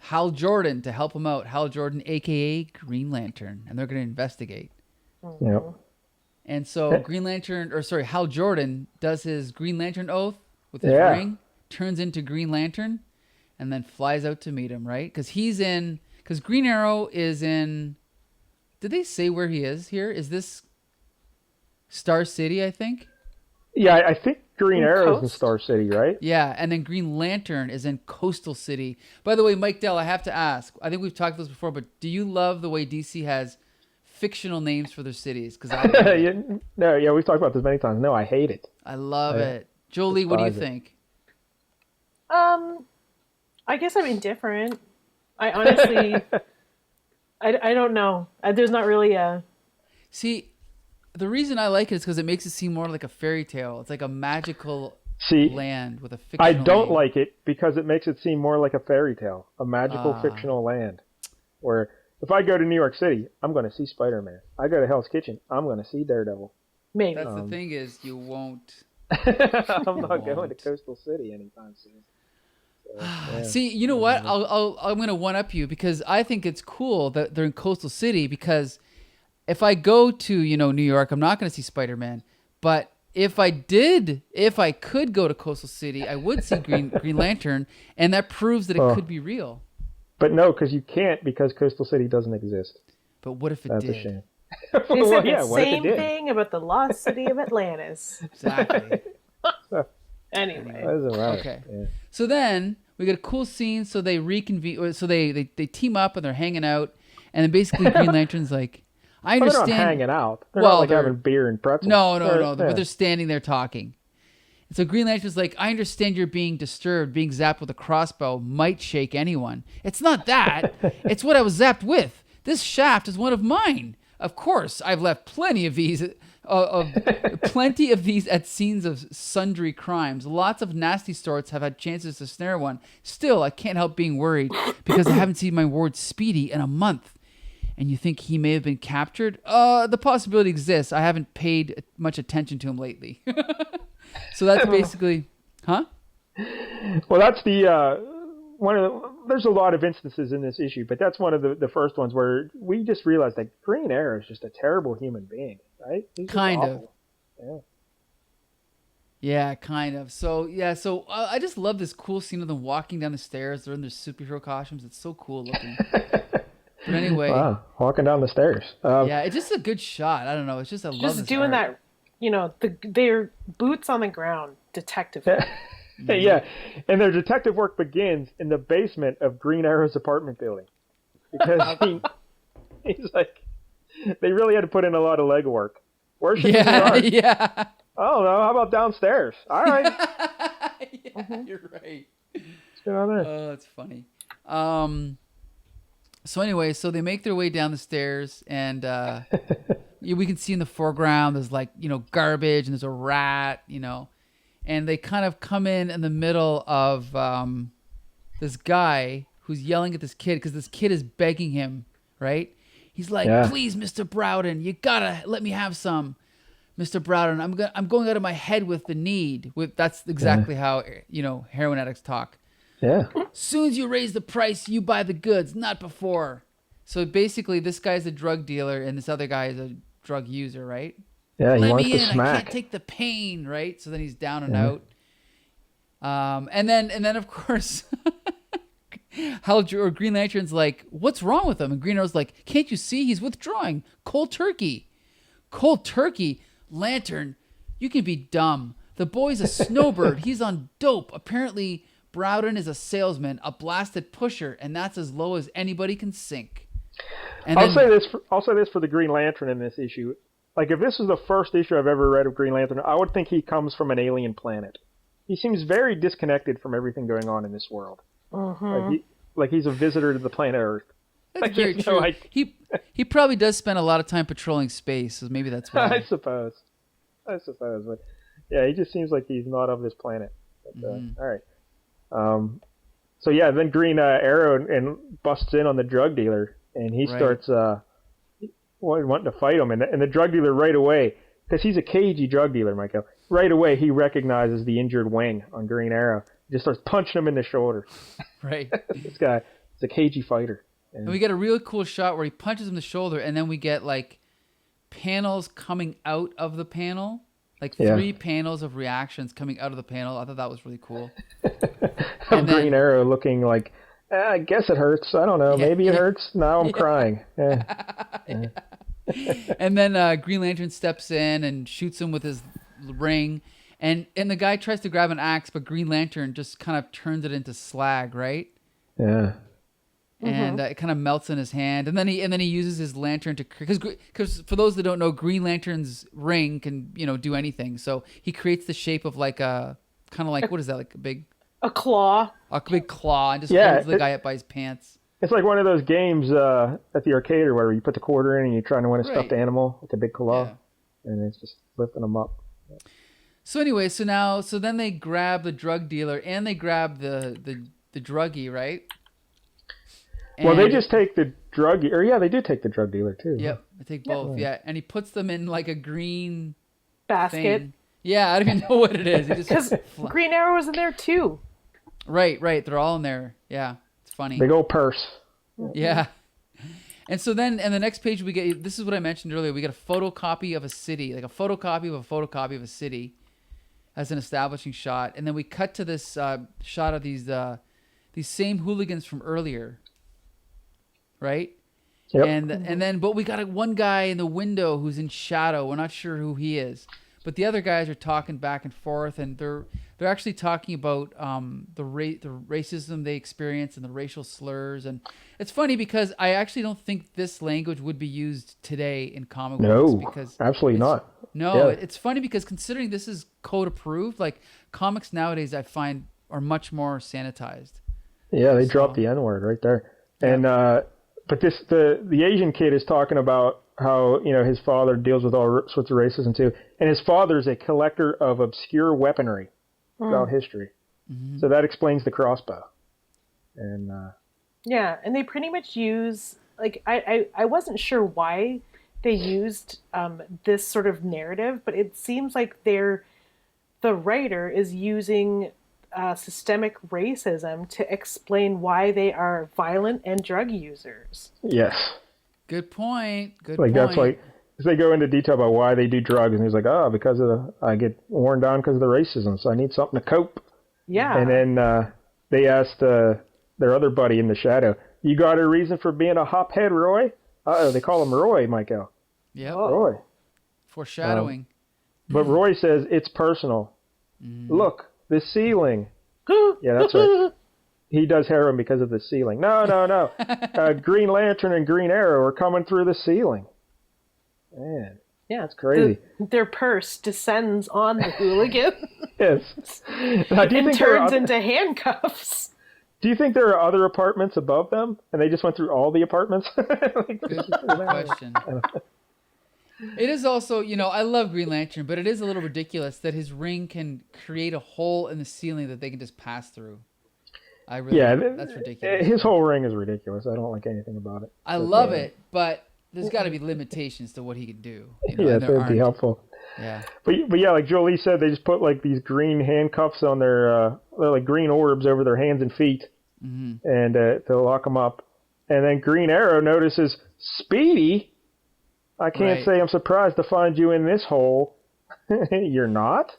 Hal Jordan to help him out. Hal Jordan, a.k.a. Green Lantern. And they're going to investigate. Yep. And so Hal Jordan does his Green Lantern oath with his ring, turns into Green Lantern, and then flies out to meet him, right? Because Green Arrow is in... Did they say where he is here? Is this Star City, I think? Yeah, I think Green Arrow is in Star City, right? Yeah, and then Green Lantern is in Coastal City. By the way, Mike Dell, I have to ask. I think we've talked about this before, but do you love the way DC has fictional names for their cities? Because we've talked about this many times. No, I hate it. I love it. Jolie, what do you think? I guess I'm indifferent. I honestly... I don't know. There's not really a... See, the reason I like it is because it makes it seem more like a fairy tale. It's like a magical land with a fictional I don't name. like it because it makes it seem more like a fairy tale, a magical fictional land. Where if I go to New York City, I'm going to see Spider-Man. I go to Hell's Kitchen, I'm going to see Daredevil. Maybe. That's the thing is, you won't. I'm not going to Coastal City anytime soon. See, you know what? I'm going to one-up you because I think it's cool that they're in Coastal City because if I go to, New York, I'm not going to see Spider-Man. But if I could go to Coastal City, I would see Green Lantern, and that proves that it could be real. But no, because you can't because Coastal City doesn't exist. But what if it That's did? a shame. They said the same thing about the lost city of Atlantis. Exactly. Anyway. Okay. Yeah. So then we get a cool scene. So they reconvene. So they team up and they're hanging out. And then basically Green Lantern's like, I understand. They're not hanging out. They're not having beer and pretzels. No. But they're standing there talking. And so Green Lantern's like, I understand you're being disturbed. Being zapped with a crossbow might shake anyone. It's not that. It's what I was zapped with. This shaft is one of mine. Of course, I've left plenty of these at scenes of sundry crimes. Lots of nasty sorts have had chances to snare one. Still, I can't help being worried because I haven't seen my ward Speedy in a month. And you think he may have been captured? The possibility exists. I haven't paid much attention to him lately. So that's basically, huh? Well, that's the one of the. There's a lot of instances in this issue, but that's one of the first ones where we just realized that Green Arrow is just a terrible human being, right? He's kind of. Yeah, kind of. So I just love this cool scene of them walking down the stairs. They're in their superhero costumes. It's so cool looking. But anyway, Wow, walking down the stairs. yeah, it's just a good shot. I don't know. It's just I love Just this doing art. that, their boots on the ground, detective work. Yeah, and their detective work begins in the basement of Green Arrow's apartment building because he's like, they really had to put in a lot of legwork. Where should we start? Yeah. I don't know. How about downstairs? All right, Yeah, you're right. let's get on there. Oh, that's funny. So anyway, so they make their way down the stairs, and we can see in the foreground there's like garbage, and there's a rat, and they kind of come in the middle of this guy who's yelling at this kid because this kid is begging him, right? He's like, "Please, Mr. Browden, you gotta let me have some, Mr. Browden. I'm going out of my head with the need." That's exactly how heroin addicts talk. Yeah. Soon as you raise the price, you buy the goods, not before. So basically, this guy's a drug dealer and this other guy is a drug user, right? Yeah, he Let wants me to in. smack. I can't take the pain, right? So then he's down and out. And then of course, Green Lantern's like, "What's wrong with him?" And Green Arrow's like, "Can't you see he's withdrawing? Cold turkey, cold turkey. Lantern, you can be dumb. The boy's a snowbird. He's on dope. Apparently." Browden is a salesman, a blasted pusher, and that's as low as anybody can sink. And I'll say this for the Green Lantern in this issue. Like, if this was the first issue I've ever read of Green Lantern, I would think he comes from an alien planet. He seems very disconnected from everything going on in this world. Like he's a visitor to the planet Earth. That's very true. He probably does spend a lot of time patrolling space, so maybe that's why. I suppose. But yeah, he just seems like he's not of this planet. But, all right. So yeah, then Green Arrow and busts in on the drug dealer, and he starts wanting to fight him, and the drug dealer right away, because he's a cagey drug dealer, Michael. Right away, he recognizes the injured wing on Green Arrow. He just starts punching him in the shoulder. Right. This guy is a cagey fighter. And we get a really cool shot where he punches him in the shoulder, and then we get like panels coming out of the panel. Like 3 panels of reactions coming out of the panel. I thought that was really cool. And Green Arrow looking like, I guess it hurts. I don't know. Maybe it hurts. Now I'm crying. Yeah. And then Green Lantern steps in and shoots him with his ring. And the guy tries to grab an axe, but Green Lantern just kind of turns it into slag, right? Yeah. And it kind of melts in his hand, and then he uses his lantern to, because for those that don't know, Green Lantern's ring can do anything. So he creates the shape of like a kind of like, what is that, like a claw, big claw, and just holds the guy up by his pants. It's like one of those games at the arcade or where you put the quarter in and you're trying to win a stuffed animal with a big claw, and it's just lifting them up. So anyway, so then they grab the drug dealer and they grab the druggie, right? Well, they just take the drug, or they do take the drug dealer too. Yep, they take both. Yeah, and he puts them in like a green basket. Thing. Yeah, I don't even know what it is. Because Green Arrow was in there too. Right. They're all in there. Yeah, it's funny. Big old purse. Yeah. And so then, and the next page we get, this is what I mentioned earlier. We get a photocopy of a city, like a photocopy of a photocopy of a city, as an establishing shot, and then we cut to this shot of these same hooligans from earlier. Right? Yep. And then but we got one guy in the window who's in shadow. We're not sure who he is. But the other guys are talking back and forth, and they're actually talking about the racism they experience and the racial slurs. And it's funny because I actually don't think this language would be used today in comic books. Because absolutely not. No, it's funny because considering this is code approved, like comics nowadays I find are much more sanitized. Yeah, they dropped the N-word right there. And but the Asian kid is talking about how his father deals with all sorts of racism too, and his father is a collector of obscure weaponry throughout history. Mm-hmm. So that explains the crossbow. And and they pretty much use like I wasn't sure why they used this sort of narrative, but it seems like the writer is using systemic racism to explain why they are violent and drug users. Yes. Good point. That's like they go into detail about why they do drugs, and he's like, oh, because I get worn down because of the racism, so I need something to cope. Yeah. And then they asked their other buddy in the shadow, you got a reason for being a hophead, Roy? Uh-oh, they call him Roy, Michael. Yep. Roy. Foreshadowing. But Roy says, it's personal. Look, the ceiling. Yeah, that's right. He does heroin because of the ceiling. No. Green Lantern and Green Arrow are coming through the ceiling. Man, yeah, that's crazy. Their purse descends on the hooligan. Yes. Now, and turns into handcuffs. Do you think there are other apartments above them, and they just went through all the apartments? Good question. It is also, I love Green Lantern, but it is a little ridiculous that his ring can create a hole in the ceiling that they can just pass through. That's ridiculous. His whole ring is ridiculous. I don't like anything about it. I love it, but there's got to be limitations to what he can do. Yeah, that would be helpful. Yeah. But yeah, like Jolie said, they just put like these green handcuffs on their, like green orbs over their hands and feet, and to lock them up. And then Green Arrow notices, Speedy, I can't say I'm surprised to find you in this hole. You're not?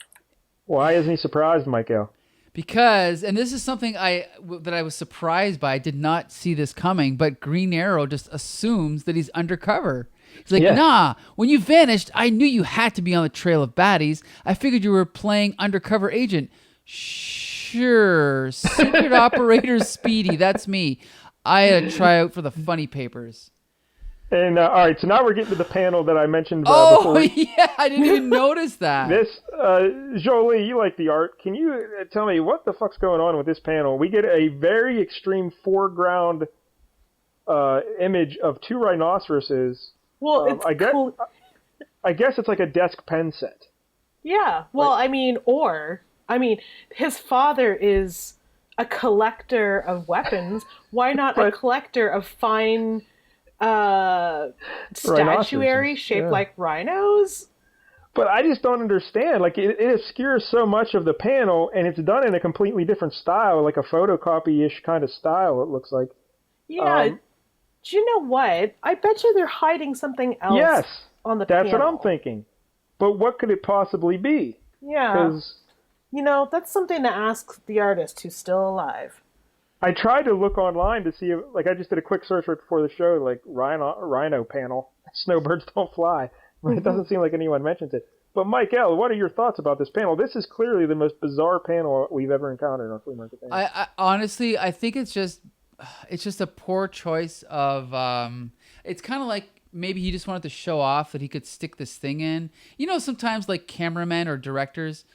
Why isn't he surprised, Michael? Because, and this is something that I was surprised by. I did not see this coming, but Green Arrow just assumes that he's undercover. He's like, nah, when you vanished, I knew you had to be on the trail of baddies. I figured you were playing undercover agent. Sure, secret operator Speedy, that's me. I had to try out for the funny papers. And all right, so now we're getting to the panel that I mentioned before. Yeah, I didn't even notice that. This, Jolie, you like the art. Can you tell me what the fuck's going on with this panel? We get a very extreme foreground image of two rhinoceroses. Well, it's cool. I guess it's like a desk pen set. Yeah, well, his father is a collector of weapons. Why not a collector of fine statuary shaped like rhinos? But I just don't understand. Like, it obscures so much of the panel, and it's done in a completely different style, like a photocopy-ish kind of style, it looks like. Yeah. Do you know what? I bet you they're hiding something else on the panel. That's what I'm thinking. But what could it possibly be? Yeah. 'Cause that's something to ask the artist who's still alive. I tried to look online to see if, like, I just did a quick search right before the show, like, rhino panel, snowbirds don't fly. It doesn't seem like anyone mentions it. But, Mike L., what are your thoughts about this panel? This is clearly the most bizarre panel we've ever encountered in our flea market. I honestly, I think it's just a poor choice of, it's kind of like maybe he just wanted to show off that he could stick this thing in. Sometimes like cameramen or directors,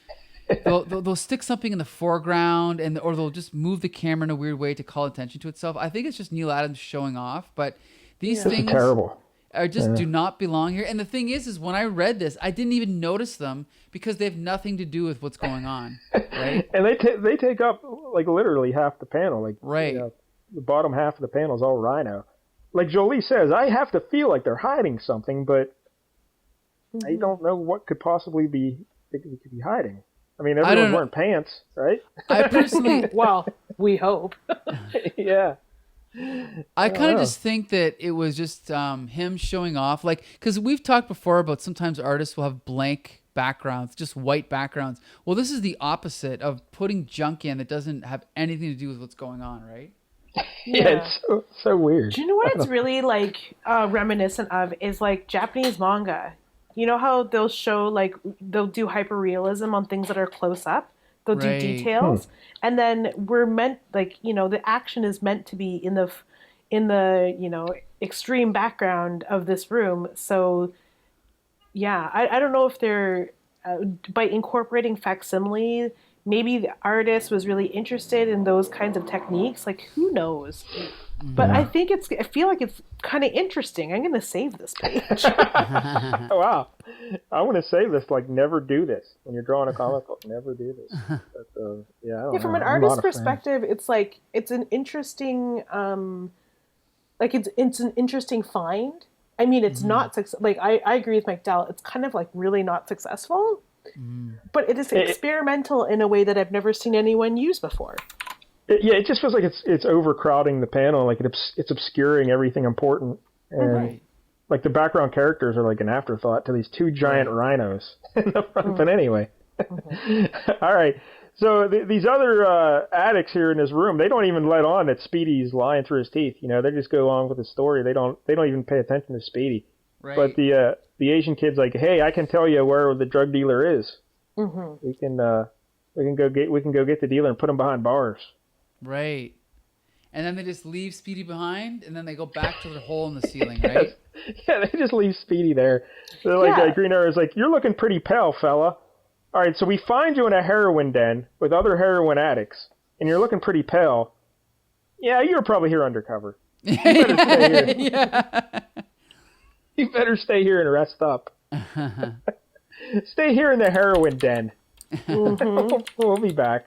they'll stick something in the foreground or they'll just move the camera in a weird way to call attention to itself. I think it's just Neil Adams showing off, but these things are terrible. Do not belong here. And the thing is when I read this, I didn't even notice them because they have nothing to do with what's going on, right? And they take up like literally half the panel, like the bottom half of the panel is all rhino. Like Jolie says, I have to feel like they're hiding something, but I don't know what could possibly be hiding. I mean, everyone's wearing pants, right? I personally... Well, we hope. Yeah. I kind of just think that it was just him showing off. Like, because we've talked before about sometimes artists will have blank backgrounds, just white backgrounds. Well, this is the opposite of putting junk in that doesn't have anything to do with what's going on, right? Yeah, it's so weird. Do you know what it's really like reminiscent of is like Japanese manga. You know how they'll show they'll do hyperrealism on things that are close up. They'll do details, and then we're meant the action is meant to be in the extreme background of this room. So yeah, I don't know if they're by incorporating facsimile. Maybe the artist was really interested in those kinds of techniques. Like, who knows? But I feel like it's kind of interesting. I'm going to save this page. Wow. I want to save this, never do this. When you're drawing a comic book, never do this. But, I don't know. From an artist's perspective, it's an interesting, it's an interesting find. I mean, it's not, I agree with Mike Dell. It's kind of really not successful. But it is experimental in a way that I've never seen anyone use before. It just feels like it's overcrowding the panel, it's obscuring everything important. And like the background characters are like an afterthought to these two giant rhinos in the front. But anyway, all right. So these other addicts here in this room, they don't even let on that Speedy's lying through his teeth. You know, they just go on with the story. They don't even pay attention to Speedy. Right. But the Asian kid's like, hey, I can tell you where the drug dealer is. Mm-hmm. We can go get the dealer and put him behind bars. Right. And then they just leave Speedy behind, and then they go back to the hole in the ceiling, right? Yeah, they just leave Speedy there. They're like, Green Arrow's like, you're looking pretty pale, fella. All right, so we find you in a heroin den with other heroin addicts, and you're looking pretty pale. Yeah, you're probably here undercover. You better stay here. Yeah. You better stay here and rest up. Stay here in the heroin den. Mm-hmm. We'll be back.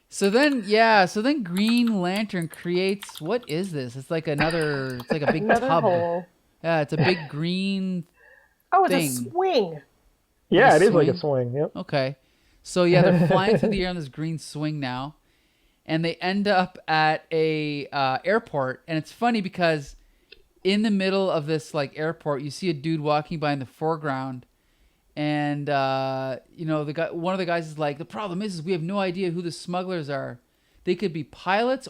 So then Green Lantern creates, what is this? It's like it's like a big tub. Hole. Yeah, it's a big green it's thing. a swing. Yeah, it is like a swing. Yep. Okay. So yeah, they're flying through the air on this green swing now, and they end up at a airport. And it's funny because in the middle of this like airport, you see a dude walking by in the foreground, and one of the guys is like, the problem is we have no idea who the smugglers are. They could be pilots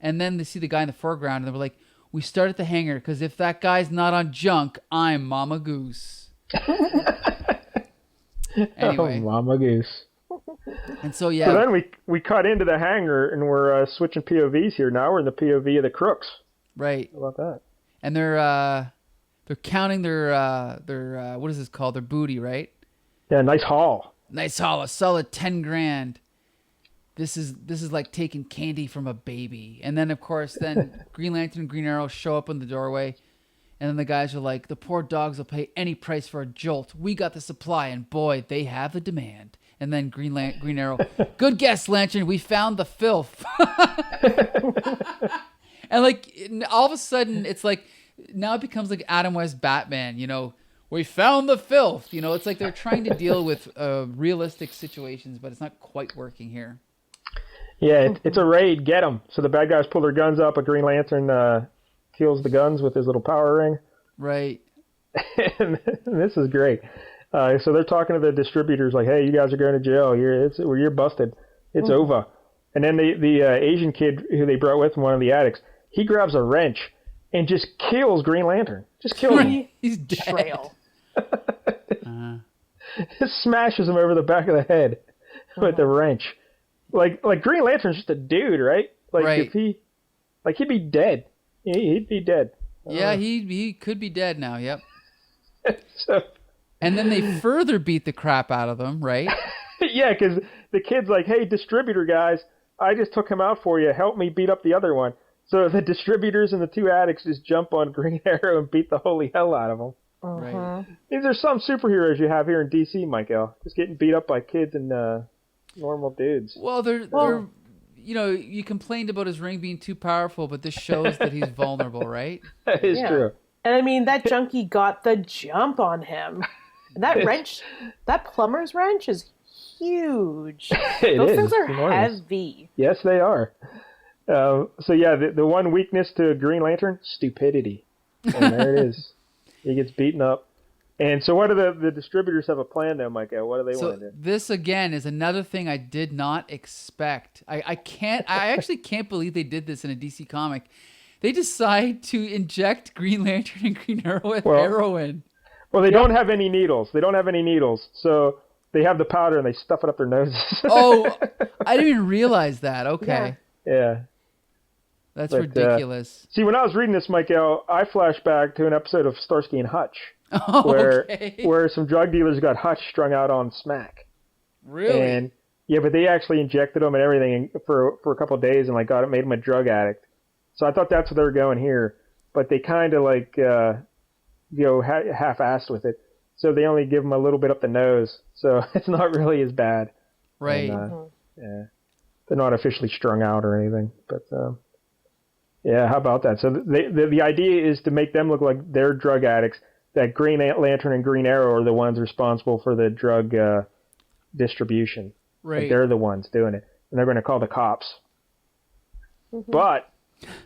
and then they see the guy in the foreground, and they were like, we start at the hangar because if that guy's not on junk, I'm Mama Goose. Anyway. Oh, Mama Goose. And so, yeah. So then we cut into the hangar, and we're switching POVs here. Now we're in the POV of the crooks. Right. How about that? And they're counting their what is this called? Their booty, right? Yeah, nice haul. Nice haul, a solid 10 grand. This is like taking candy from a baby. And then, of course, Green Lantern and Green Arrow show up in the doorway. And then the guys are like, the poor dogs will pay any price for a jolt. We got the supply, and boy, they have the demand. And then Green Arrow, good guess, Lantern. We found the filth. And like all of a sudden, it's like now it becomes like Adam West Batman. You know, we found the filth. You know, it's like they're trying to deal with realistic situations, but it's not quite working here. Yeah, it's a raid. Get them. So the bad guys pull their guns up. A Green Lantern kills the guns with his little power ring. Right. And this is great. So they're talking to the distributors like, hey, you guys are going to jail. You're busted. It's over. And then the Asian kid who they brought with him, one of the addicts, he grabs a wrench and just kills Green Lantern. Just kills him. He's dead. Trail. Just smashes him over the back of the head with the wrench. Like Green Lantern's just a dude, right? Like right. if he'd be dead. He'd be dead. Yeah, he could be dead now. Yep. So, and then they further beat the crap out of them, right? Yeah, because the kid's like, hey, distributor guys, I just took him out for you. Help me beat up the other one. So the distributors and the two addicts just jump on Green Arrow and beat the holy hell out of him. Right. These are some superheroes you have here in DC, Michael. Just getting beat up by kids and normal dudes. Well, they're you complained about his ring being too powerful, but this shows that he's vulnerable, right? That is true. And I mean, that junkie got the jump on him. That wrench, that plumber's wrench is huge. Those things are enormous. Heavy. Yes, they are. So yeah, the one weakness to Green Lantern, stupidity. And there it is. He gets beaten up. And so what do the distributors have a plan though, Michael? What do they want to do? This again is another thing I did not expect. I actually can't believe they did this in a DC comic. They decide to inject Green Lantern and Green Arrow with heroin. Well, they don't have any needles. So they have the powder and they stuff it up their noses. Oh, I didn't even realize that. Okay. Yeah. That's ridiculous. See, when I was reading this, Michael, I flashed back to an episode of Starsky and Hutch. Oh, where some drug dealers got Hutch strung out on smack. Really? And yeah, but they actually injected him and everything for a couple of days and made him a drug addict. So I thought that's what they were going here, but they kind of half-assed with it. So they only give him a little bit up the nose, so it's not really as bad. Right. And, yeah, they're not officially strung out or anything, but yeah, how about that? So the idea is to make them look like they're drug addicts. That Green Lantern and Green Arrow are the ones responsible for the drug distribution. Right. Like they're the ones doing it, and they're going to call the cops. Mm-hmm. But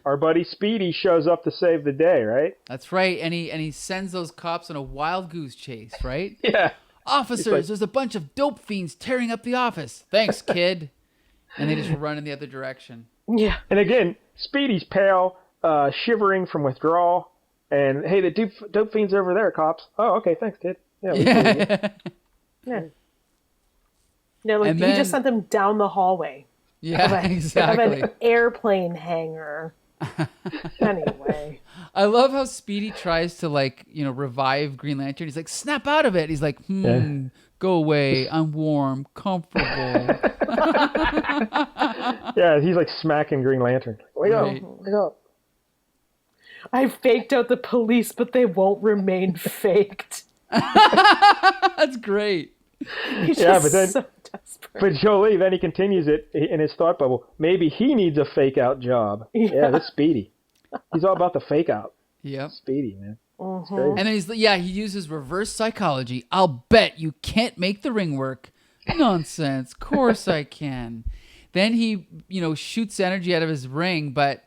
our buddy Speedy shows up to save the day, right? That's right. And he sends those cops on a wild goose chase, right? Yeah. Officers, there's a bunch of dope fiends tearing up the office. Thanks, kid. And they just run in the other direction. Yeah. And again, Speedy's pale, shivering from withdrawal. And, hey, the dope fiend's over there, cops. Oh, okay, thanks, kid. Yeah. Yeah, like And he then- just sent them down the hallway. Yeah, Of exactly. an airplane hangar. Anyway. I love how Speedy tries to revive Green Lantern. He's like, snap out of it. He's like, go away. I'm warm, comfortable. Yeah, he's like smacking Green Lantern. Wake up, wake up. I faked out the police, but they won't remain faked. That's great. He's Yeah, just but then- so desperate. But Jolie, then he continues it in his thought bubble. Maybe he needs a fake out job. Yeah, that's Speedy. He's all about the fake out. Yep. Speedy, man. And then he uses reverse psychology. I'll bet you can't make the ring work. Nonsense. Course I can. Then he, shoots energy out of his ring. But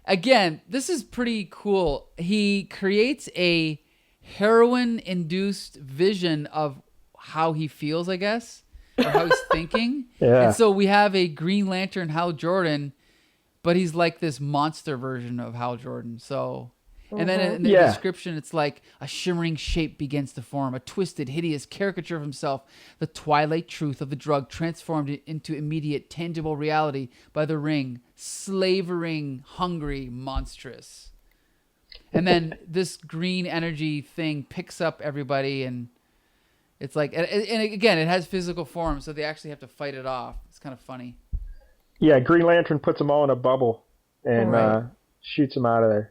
again, this is pretty cool. He creates a heroin-induced vision of how he feels, I guess, or how he's thinking. Yeah. And so we have a Green Lantern Hal Jordan, but he's like this monster version of Hal Jordan. So, and then in the description, it's like a shimmering shape begins to form, a twisted, hideous caricature of himself. The twilight truth of the drug transformed it into immediate, tangible reality by the ring, slavering, hungry, monstrous. And then this green energy thing picks up everybody, and it's like, and again, it has physical form, so they actually have to fight it off. It's kind of funny. Yeah, Green Lantern puts them all in a bubble and shoots them out of there.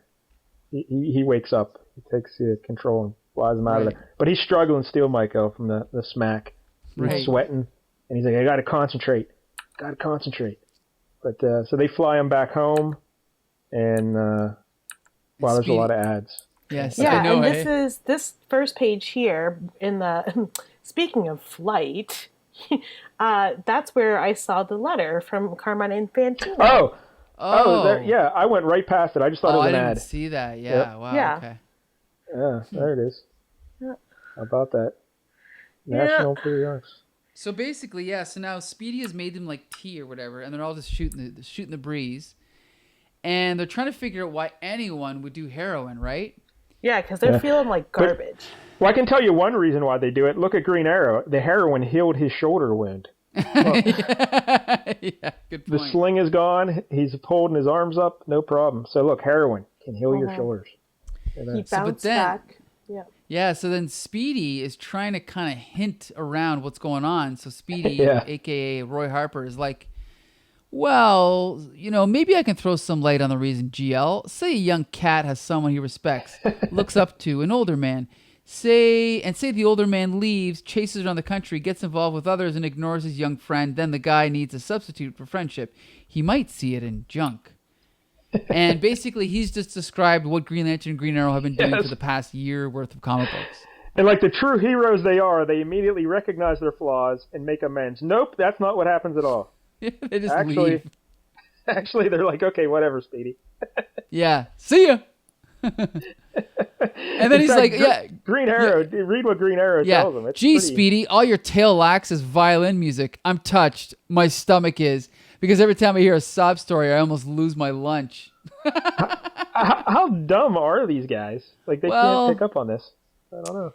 He wakes up. He takes control and flies them out of there. But he's struggling still, Michael, from the smack. He's sweating, and he's like, I got to concentrate. But so they fly him back home, and wow, there's a lot of ads. Yes, Yeah, I know. and this first page here in the speaking of flight, that's where I saw the letter from Carmine Infantino. Yeah, I went right past it. I just thought it was an I ad. didn't see that. Yeah, Yep. wow, Yeah. okay. Yeah, there it is. Yeah. How about that? National for the Arts. So basically, so now Speedy has made them like tea or whatever, and they're all just shooting the breeze. And they're trying to figure out why anyone would do heroin, right? Yeah, because they're feeling like garbage. Well, I can tell you one reason why they do it. Look at Green Arrow. The heroin healed his shoulder wound. Yeah, good point. The sling is gone. He's holding his arms up. No problem. So look, heroin can heal your shoulders. He bounced back. Yeah. Yeah, so then Speedy is trying to kind of hint around what's going on. So Speedy, a.k.a. Roy Harper, is like, well, maybe I can throw some light on the reason, GL. Say a young cat has someone he respects, looks up to, an older man. Say the older man leaves, chases around the country, gets involved with others, and ignores his young friend. Then the guy needs a substitute for friendship. He might see it in junk. And basically, he's just described what Green Lantern and Green Arrow have been doing for the past year worth of comic books. And like the true heroes they are, they immediately recognize their flaws and make amends. Nope, that's not what happens at all. They just leave. Actually, they're like, okay, whatever, Speedy. Yeah, see ya. And then he's like, Green Arrow. Read what Green Arrow tells him. It's Gee, pretty... Speedy, all your tail lacks is violin music. I'm touched. My stomach is. Because every time I hear a sob story, I almost lose my lunch. How dumb are these guys? Like, they can't pick up on this. I don't know.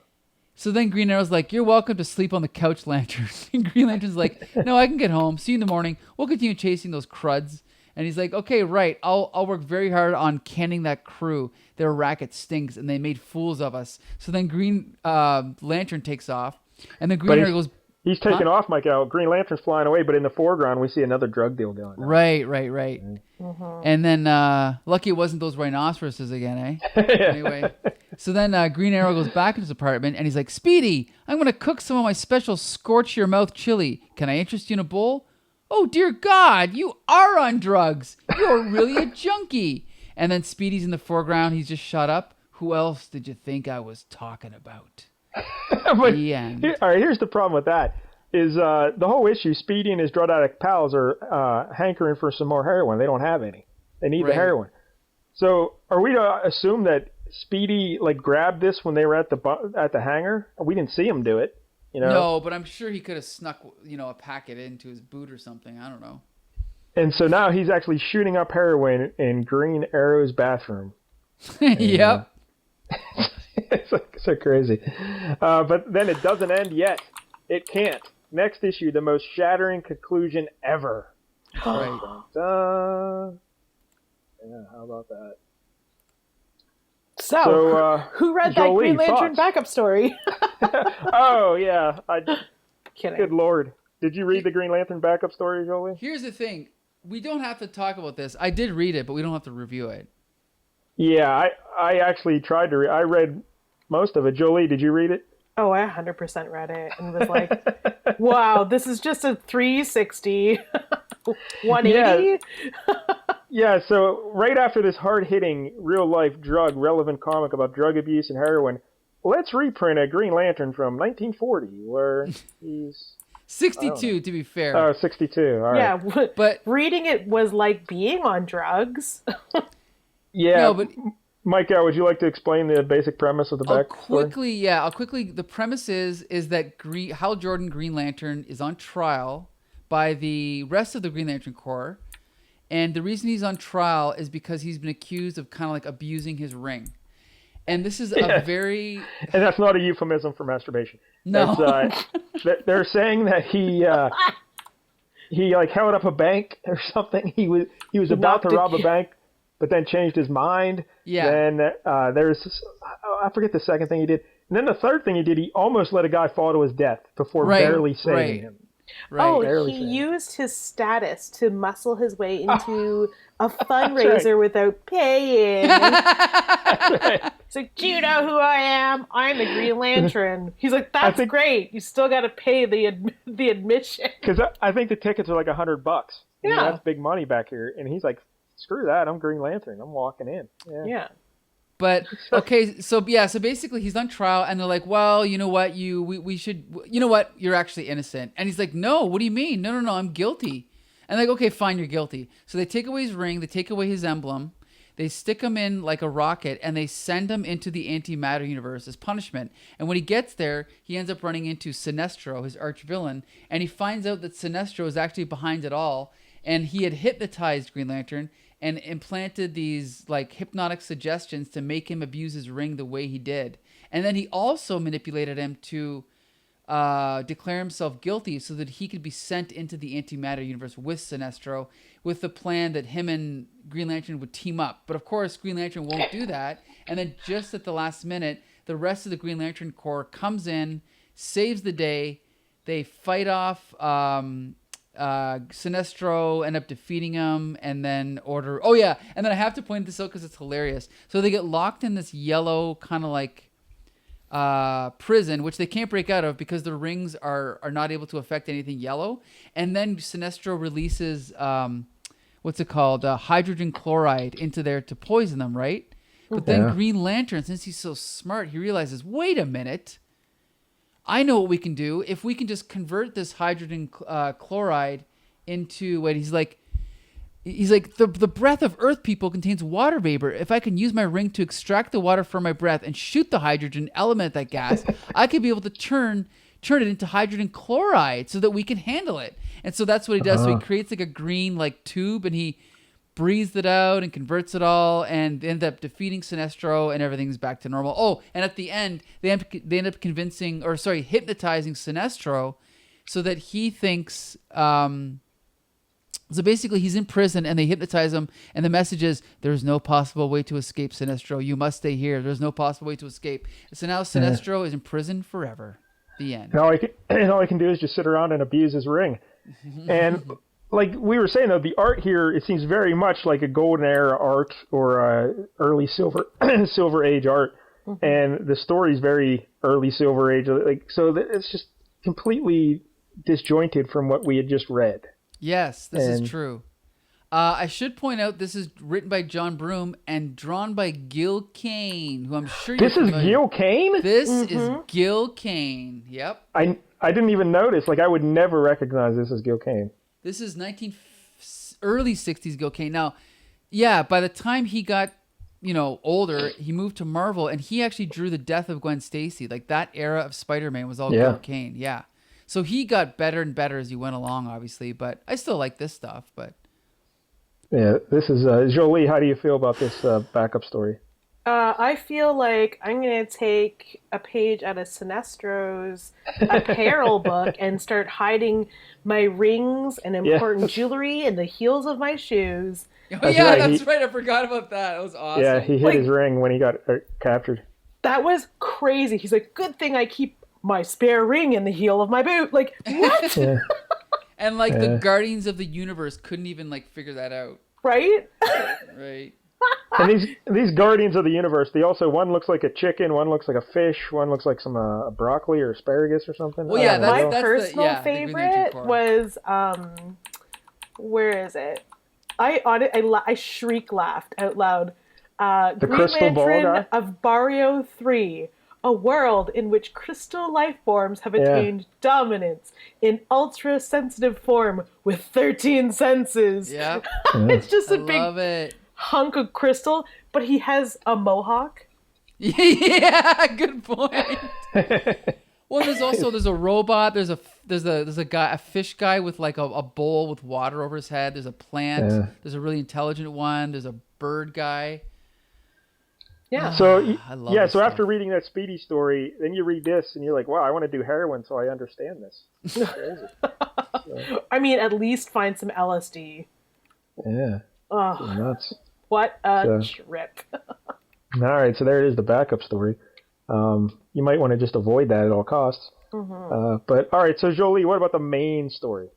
So then Green Arrow's like, you're welcome to sleep on the couch, Lantern. And Green Lantern's like, no, I can get home. See you in the morning. We'll continue chasing those cruds. And he's like, okay, right. I'll work very hard on canning that crew. Their racket stinks, and they made fools of us. So then Green Lantern takes off. And then Green Arrow goes... He's taking off, Michael. Green Lantern's flying away, but in the foreground, we see another drug deal going on. Right. Mm-hmm. And then, lucky it wasn't those rhinoceroses again, eh? Anyway, so then Green Arrow goes back into his apartment, and he's like, Speedy, I'm going to cook some of my special scorch-your-mouth chili. Can I interest you in a bowl? Oh, dear God, you are on drugs. You're really a junkie. And then Speedy's in the foreground. He's just shut up. Who else did you think I was talking about? But, the end. All right, here's the problem with that. Is the whole issue, Speedy and his drug addict pals are hankering for some more heroin. They don't have any. They need the heroin. So are we to assume that Speedy like grabbed this when they were at the hangar? We didn't see him do it, you know. No, but I'm sure he could have snuck, a packet into his boot or something. I don't know. And so now he's actually shooting up heroin in Green Arrow's bathroom. Yep. It's like, so crazy. But then it doesn't end yet. It can't. Next issue, the most shattering conclusion ever. Right. Yeah, how about that? So who read that Jolie, Green Lantern thoughts? backup story? Oh, yeah. Kidding. Good Lord. Did you read the Green Lantern backup story, Jolie? Here's the thing. We don't have to talk about this. I did read it, but we don't have to review it. Yeah, I actually tried to read. I read most of it. Jolie, did you read it? Oh, I 100% read it and was like, wow, this is just a 360, 180? Yeah, so right after this hard-hitting, real-life drug-relevant comic about drug abuse and heroin, let's reprint a Green Lantern from 1940, where he's... 62, to be fair. Oh, 62, all right. Yeah, But reading it was like being on drugs. Yeah, no, but Mike, would you like to explain the basic premise of the back story? I'll quickly. The premise is that Hal Jordan, Green Lantern, is on trial by the rest of the Green Lantern Corps, and the reason he's on trial is because he's been accused of kind of like abusing his ring, and this is a very and that's not a euphemism for masturbation. No, they're saying that he like held up a bank or something. He was about to rob a bank, but then changed his mind. Yeah. Then there's I forget the second thing he did. And then the third thing he did, he almost let a guy fall to his death before barely saving him. Right. Oh, barely he saving used his status to muscle his way into a fundraiser without paying. Right. It's like, do you know who I am? I'm the Green Lantern. He's like, that's great. You still got to pay the admission. Because I think the tickets are like $100. Yeah. That's big money back here. And he's like, screw that. I'm Green Lantern. I'm walking in. Yeah. But okay, so basically he's on trial, and they're like, well, you know what, we should, you know what, you're actually innocent. And he's like, no, what do you mean? No, I'm guilty. And like, okay, fine, you're guilty. So they take away his ring, they take away his emblem, they stick him in like a rocket, and they send him into the antimatter universe as punishment. And when he gets there, he ends up running into Sinestro, his arch villain, and he finds out that Sinestro is actually behind it all, and he had hypnotized Green Lantern and implanted these like hypnotic suggestions to make him abuse his ring the way he did. And then he also manipulated him to declare himself guilty so that he could be sent into the antimatter universe with Sinestro, with the plan that him and Green Lantern would team up. But of course, Green Lantern won't do that. And then just at the last minute, the rest of the Green Lantern Corps comes in, saves the day. They fight off Sinestro, end up defeating him, and then order... Oh, yeah, and then I have to point this out because it's hilarious. So they get locked in this yellow kind of like prison, which they can't break out of because their rings are not able to affect anything yellow. And then Sinestro releases, hydrogen chloride into there to poison them, right? But then Green Lantern, since he's so smart, he realizes, wait a minute... I know what we can do. If we can just convert this hydrogen chloride into what he's like the breath of Earth people contains water vapor. If I can use my ring to extract the water from my breath and shoot the hydrogen element, that gas, I could be able to turn it into hydrogen chloride so that we can handle it. And so that's what he does. So he creates like a green like tube, and he breathes it out and converts it all, and they end up defeating Sinestro, and everything's back to normal. Oh, and at the end, they end up hypnotizing Sinestro so that he thinks... So basically, he's in prison, and they hypnotize him, and the message is, there's no possible way to escape, Sinestro. You must stay here. There's no possible way to escape. So now Sinestro is in prison forever. The end. And all I can do is just sit around and abuse his ring. And... like we were saying, though, the art here, it seems very much like a golden era art or early silver age art. Mm-hmm. And the story's very early silver age. So it's just completely disjointed from what we had just read. Yes, this is true. I should point out this is written by John Broome and drawn by Gil Kane, who I'm sure you're familiar. This is Gil Kane? This is Gil Kane. Yep. I didn't even notice. Like, I would never recognize this as Gil Kane. This is early 60s Gil Kane. Now, yeah, by the time he got older, he moved to Marvel, and he actually drew the death of Gwen Stacy. Like that era of Spider-Man was all Gil Kane. Yeah. So he got better and better as he went along, obviously, but I still like this stuff. But yeah, this is Jolie. How do you feel about this backup story? I feel like I'm going to take a page out of Sinestro's apparel book and start hiding my rings and important jewelry in the heels of my shoes. Oh, that's right. I forgot about that. That was awesome. Yeah, he hid his ring when he got captured. That was crazy. He's like, good thing I keep my spare ring in the heel of my boot. Like, what? Yeah. And like the Guardians of the Universe couldn't even like figure that out. Right? Right. And these Guardians of the Universe, one looks like a chicken, one looks like a fish, one looks like some broccoli or asparagus or something. Well, yeah, my personal favorite was where is it? I shriek laughed out loud. The Green crystal Lantern ball guy? of Barrio 3. A world in which crystal life forms have attained dominance in ultra-sensitive form with 13 senses. Yeah. It's just a big love it. hunk of crystal, but he has a mohawk. Yeah, good point. Well, there's a robot. There's a fish guy with like a bowl with water over his head. There's a plant. Yeah. There's a really intelligent one. There's a bird guy. Yeah. So I love so after reading that Speedy story, then you read this and you're like, wow, I want to do heroin, so I understand this. I mean, at least find some LSD. Yeah. Oh, nuts. What a trip. All right, so there it is, the backup story. You might want to just avoid that at all costs. Mm-hmm. But all right, so Jolie, what about the main story?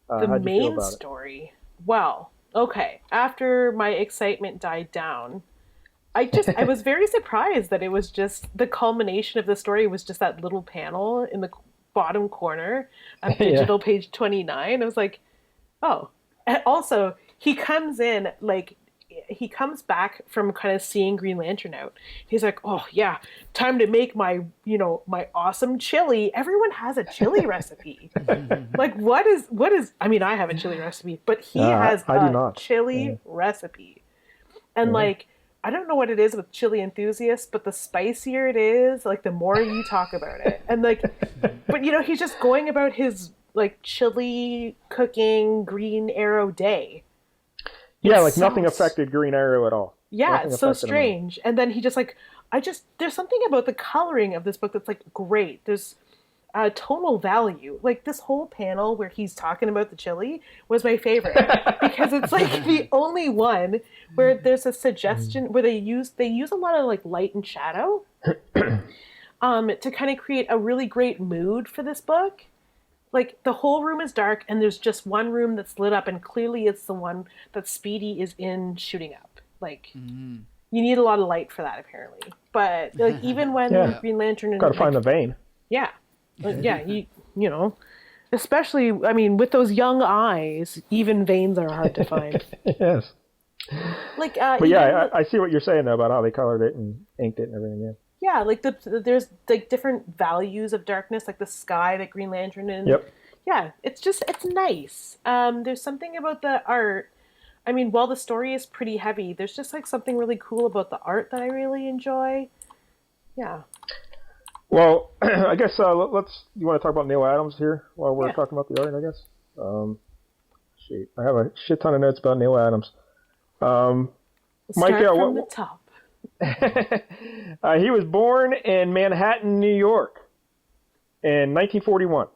The main story? Well, okay. After my excitement died down, I was very surprised that it was just the culmination of the story was just that little panel in the bottom corner of digital page 29. I was like, oh. And also, he comes back from kind of seeing Green Lantern out. He's like, oh yeah, time to make my awesome chili. Everyone has a chili recipe. Like what is, I mean, I have a chili recipe, but he has a chili recipe. And like, I don't know what it is with chili enthusiasts, but the spicier it is, like the more you talk about it. And like, but he's just going about his like chili cooking Green Arrow day. Yeah, like nothing affected Green Arrow at all. Yeah, nothing it's so strange. And then he just like, there's something about the coloring of this book that's like great. There's tonal value. Like this whole panel where he's talking about the chili was my favorite because it's like the only one where there's a suggestion where they use a lot of like light and shadow to kind of create a really great mood for this book. Like the whole room is dark and there's just one room that's lit up and clearly it's the one that Speedy is in shooting up. Like you need a lot of light for that apparently. But like even when Green Lantern got to find the vein. Yeah. Yeah, especially, I mean, with those young eyes, even veins are hard to find. Yes. Like, but yeah, I see what you're saying though about how they colored it and inked it and everything. Yeah. Yeah, like there's like different values of darkness, like the sky that Green Lantern in. Yep. Yeah, it's nice. There's something about the art. I mean, while the story is pretty heavy, there's just like something really cool about the art that I really enjoy. Yeah. Well, I guess you want to talk about Neil Adams here while we're talking about the art, I guess? I have a shit ton of notes about Neil Adams. Start from the top. He was born in Manhattan, New York in 1941.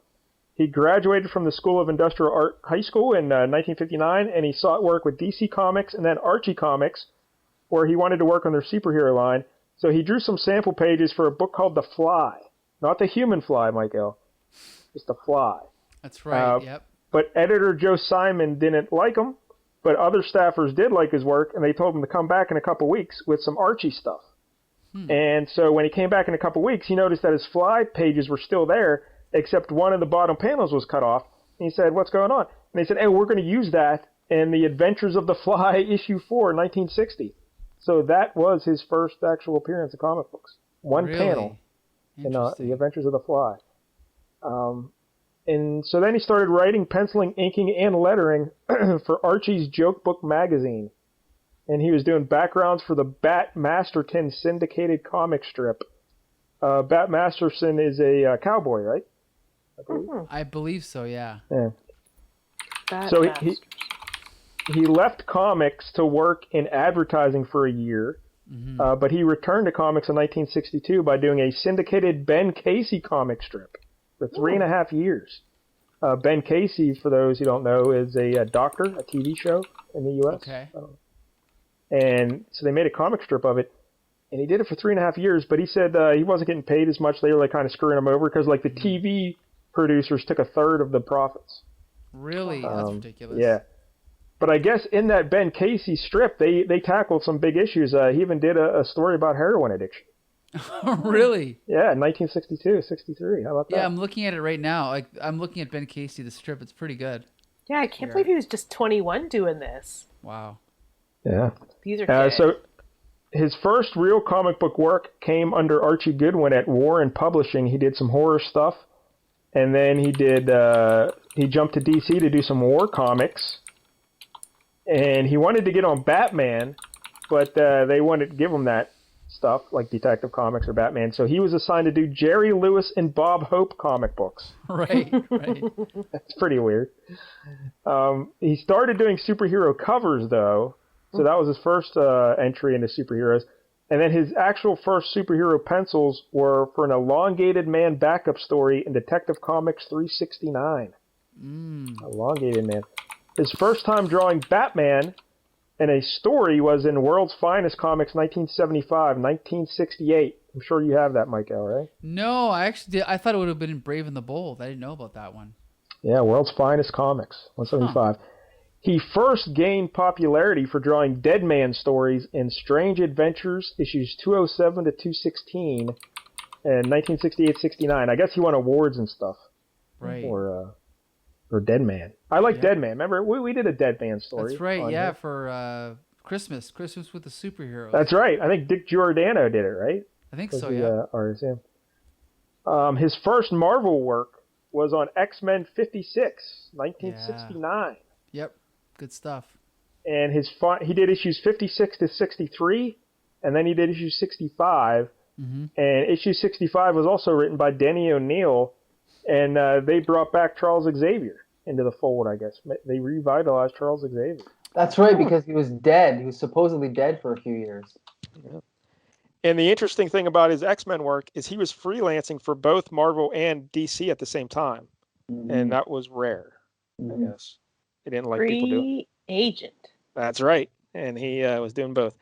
He graduated from the School of Industrial Art High School in 1959, and he sought work with DC Comics and then Archie Comics, where he wanted to work on their superhero line. So he drew some sample pages for a book called The Fly. Not the human fly, Michael. Just The Fly. That's right, yep. But editor Joe Simon didn't like him, but other staffers did like his work, and they told him to come back in a couple weeks with some Archie stuff. And so when he came back in a couple weeks, he noticed that his Fly pages were still there, except one of the bottom panels was cut off. And he said, what's going on? And they said, hey, we're going to use that in The Adventures of the Fly, issue 4, 1960. So that was his first actual appearance in comic books. One panel in The Adventures of the Fly. And so then he started writing, penciling, inking, and lettering for Archie's Joke Book magazine. and he was doing backgrounds for the Bat Masterton syndicated comic strip. Bat Masterson is a cowboy, right? I believe so, yeah. Yeah. That So master. he left comics to work in advertising for a year, but he returned to comics in 1962 by doing a syndicated Ben Casey comic strip for 3.5 years. Ben Casey, for those who don't know, is a doctor, a TV show in the U.S. Okay. And so they made a comic strip of it, and he did it for 3.5 years, but he said he wasn't getting paid as much. They were like kind of screwing him over because like the TV producers took 1/3 of the profits. Really? That's ridiculous. Yeah. But I guess in that Ben Casey strip, they tackled some big issues. He even did a story about heroin addiction. Really? Yeah, 1962, 63. How about that? Yeah, I'm looking at it right now. Like I'm looking at Ben Casey, the strip. It's pretty good. Yeah, I can't believe he was just 21 doing this. Wow. Yeah. These are kids. So his first real comic book work came under Archie Goodwin at Warren Publishing. He did some horror stuff, and then he jumped to DC to do some war comics. And he wanted to get on Batman, but they wouldn't give him that stuff like Detective Comics or Batman. So he was assigned to do Jerry Lewis and Bob Hope comic books. Right. That's pretty weird. He started doing superhero covers, though. So that was his first entry into superheroes. And then his actual first superhero pencils were for an Elongated Man backup story in Detective Comics 369. Elongated Man. His first time drawing Batman in a story was in World's Finest Comics 1975, 1968. I'm sure you have that, Michael, right? No, I actually did. I thought it would have been in Brave and the Bold. I didn't know about that one. Yeah, World's Finest Comics, 175. He first gained popularity for drawing Dead Man stories in Strange Adventures, issues 207 to 216, and 1968-69. I guess he won awards and stuff. Right. For Dead Man. I like Dead Man. Remember, we did a Dead Man story. That's right, yeah, here. for Christmas with the superheroes. That's right. I think Dick Giordano did it, right? I think so, yeah. Artist, yeah. His first Marvel work was on X-Men 56, 1969. Yep, good stuff. And he did issues 56 to 63, and then he did issue 65. And issue 65 was also written by Denny O'Neil, and they brought back Charles Xavier into the fold, I guess. They revitalized Charles Xavier. That's right, because he was dead. He was supposedly dead for a few years. Yeah. And the interesting thing about his X-Men work is he was freelancing for both Marvel and DC at the same time. And that was rare, I guess. He didn't like people doing it. Free agent. That's right. And he was doing both.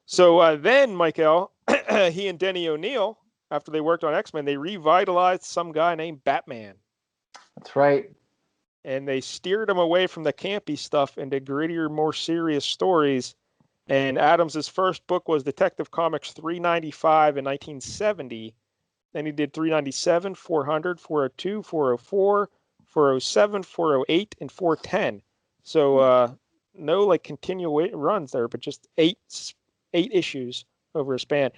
So then, Michael, he and Denny O'Neil, after they worked on X-Men, they revitalized some guy named Batman. That's right. And they steered him away from the campy stuff into grittier, more serious stories. And Adams' first book was Detective Comics 395 in 1970. Then he did 397, 400, 402, 404, 407, 408, and 410. So no like continual runs there, but just eight issues over a span.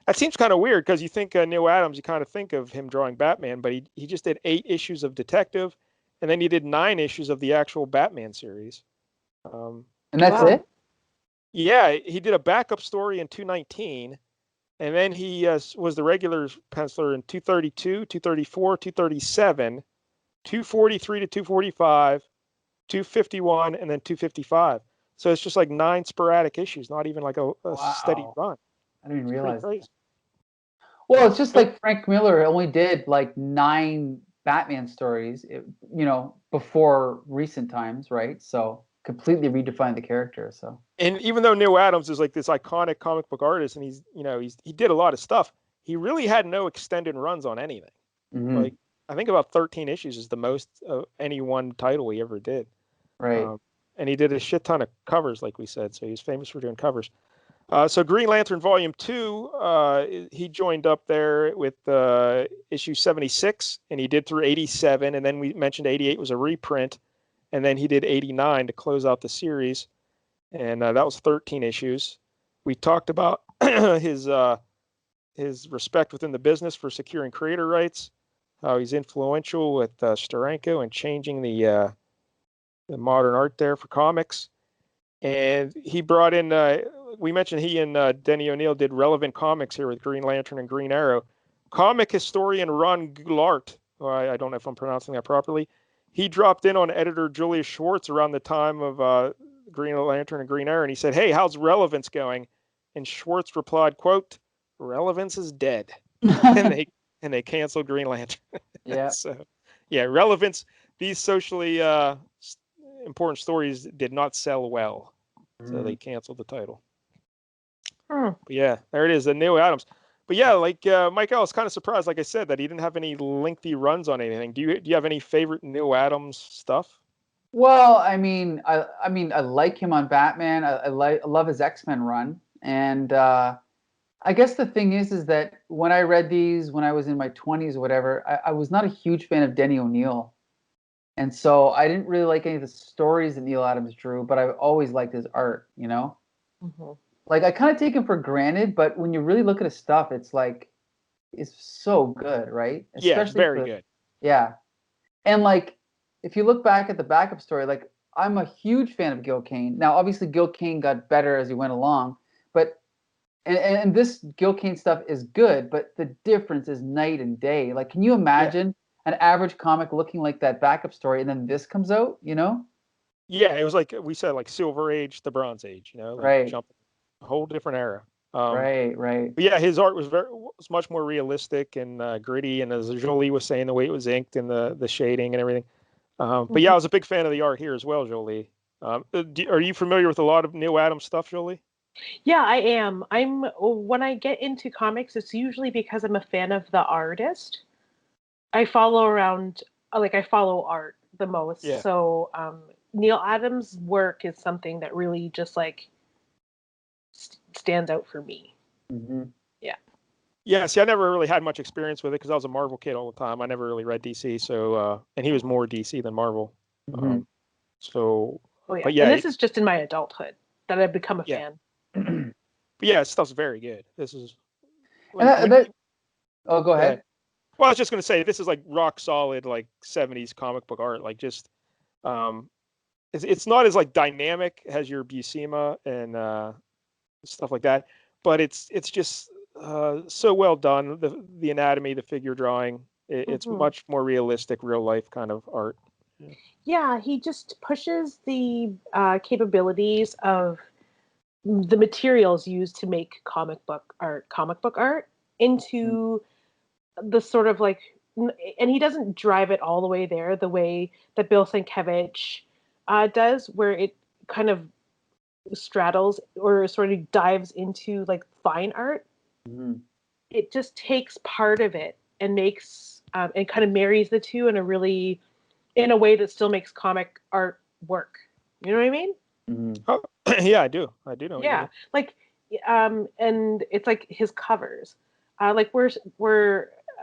That seems kind of weird because you think Neil Adams, you kind of think of him drawing Batman, but he just did 8 issues of Detective, and then he did 9 issues of the actual Batman series. And that's it? Yeah, he did a backup story in 219, and then he was the regular penciler in 232, 234, 237, 243 to 245, 251, and then 255. So it's just like 9 sporadic issues, not even like a steady run. I didn't even realize that. Crazy. Well, it's just like Frank Miller only did like 9 Batman stories, before recent times, right? So completely redefined the character. So, and even though Neil Adams is like this iconic comic book artist, and he did a lot of stuff, he really had no extended runs on anything. Like I think about 13 issues is the most of any one title he ever did. Right. And he did a shit ton of covers, like we said. So he's famous for doing covers. So Green Lantern Volume 2, he joined up there with issue 76, and he did through 87, and then we mentioned 88 was a reprint, and then he did 89 to close out the series, and that was 13 issues. We talked about his respect within the business for securing creator rights, how he's influential with Steranko and changing the modern art there for comics. And he brought in, we mentioned he and Denny O'Neil did relevant comics here with Green Lantern and Green Arrow. Comic historian Ron Goulart, I don't know if I'm pronouncing that properly, he dropped in on editor Julius Schwartz around the time of Green Lantern and Green Arrow, and he said, "Hey, how's Relevance going?" And Schwartz replied, "Quote, Relevance is dead," and they canceled Green Lantern. Yeah. So, yeah, Relevance. These socially important stories did not sell well, so they canceled the title. But yeah, there it is, the Neil Adams. But yeah, like Mike, I was kind of surprised, like I said, that he didn't have any lengthy runs on anything. Do you have any favorite Neil Adams stuff? Well, I mean, I like him on Batman. I love his X-Men run, and I guess the thing is that when I read these when I was in my 20s or whatever, I was not a huge fan of Denny O'Neil. And so I didn't really like any of the stories that Neil Adams drew, but I've always liked his art, you know? Mm-hmm. Like, I kind of take him for granted, but when you really look at his stuff, it's like, it's so good, right? Yeah, it's very good. Yeah. And like, if you look back at the backup story, like, I'm a huge fan of Gil Kane. Now, obviously, Gil Kane got better as he went along, but and this Gil Kane stuff is good, but the difference is night and day. Like, can you imagine an average comic looking like that backup story, and then this comes out? You know? Yeah, it was like we said, like Silver Age, the Bronze Age. You know, like Right. jumping a whole different era. Right. But yeah, his art was much more realistic and gritty, and as Jolie was saying, the way it was inked and the shading and everything. But yeah, I was a big fan of the art here as well, Jolie. Are you familiar with a lot of Neil Adams stuff, Jolie? Yeah, I am. When I get into comics, it's usually because I'm a fan of the artist. I follow art the most. Yeah. So Neil Adams' work is something that really just like stands out for me. Mm-hmm. Yeah. Yeah. See, I never really had much experience with it because I was a Marvel kid all the time. I never really read DC. So, and he was more DC than Marvel. Mm-hmm. Oh yeah. But yeah, and this is just in my adulthood that I've become a fan. But yeah, stuff's very good. This is. Go ahead. Well, I was just going to say this is like rock solid, like 70s comic book art. Like just, it's not as like dynamic as your Buscema and stuff like that, but it's just so well done. The anatomy, the figure drawing, it's much more realistic, real life kind of art. Yeah, he just pushes the capabilities of the materials used to make comic book art into the sort of like, and he doesn't drive it all the way there the way that Bill Sienkiewicz does, where it kind of straddles or sort of dives into like fine art. It just takes part of it and makes and kind of marries the two in a way that still makes comic art work. You know what I memean? Oh, yeah, I do know. Yeah, like, and it's like his covers, like where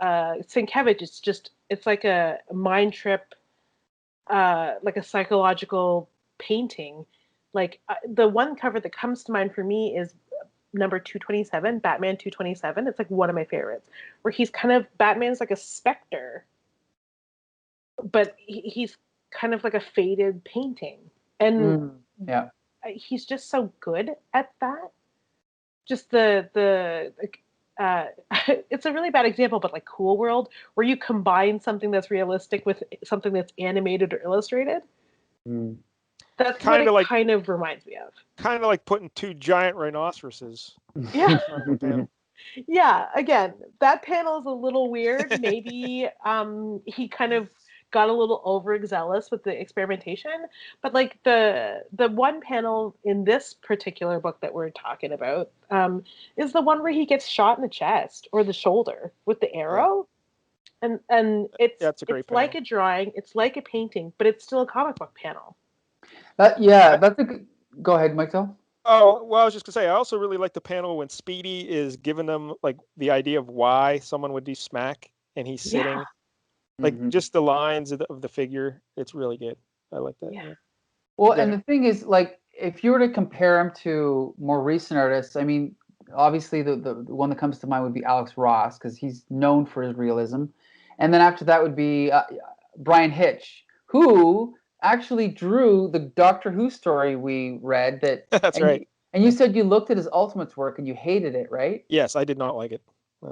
Sienkiewicz, it's like a mind trip, like a psychological painting. Like the one cover that comes to mind for me is number 227, Batman 227. It's like one of my favorites, where Batman's like a specter, but he's kind of like a faded painting, and he's just so good at that. Just it's a really bad example, but like Cool World, where you combine something that's realistic with something that's animated or illustrated. That's kind of reminds me of. Kind of like putting two giant rhinoceroses. Yeah. Yeah. Again, that panel is a little weird. Maybe he kind of got a little overzealous with the experimentation, but like the one panel in this particular book that we're talking about is the one where he gets shot in the chest or the shoulder with the arrow, and it's like a drawing, it's like a painting, but it's still a comic book panel. That's a good. Go ahead, Michael. Oh, well, I was just gonna say, I also really like the panel when Speedy is giving them like the idea of why someone would do smack, and he's sitting. Like just the lines of the figure, it's really good. I like that. Yeah. Well, and the thing is, like, if you were to compare him to more recent artists, I mean, obviously the one that comes to mind would be Alex Ross, because he's known for his realism, and then after that would be Brian Hitch, who actually drew the Doctor Who story we read. That's right. And you said you looked at his Ultimates work and you hated it, right? Yes, I did not like it.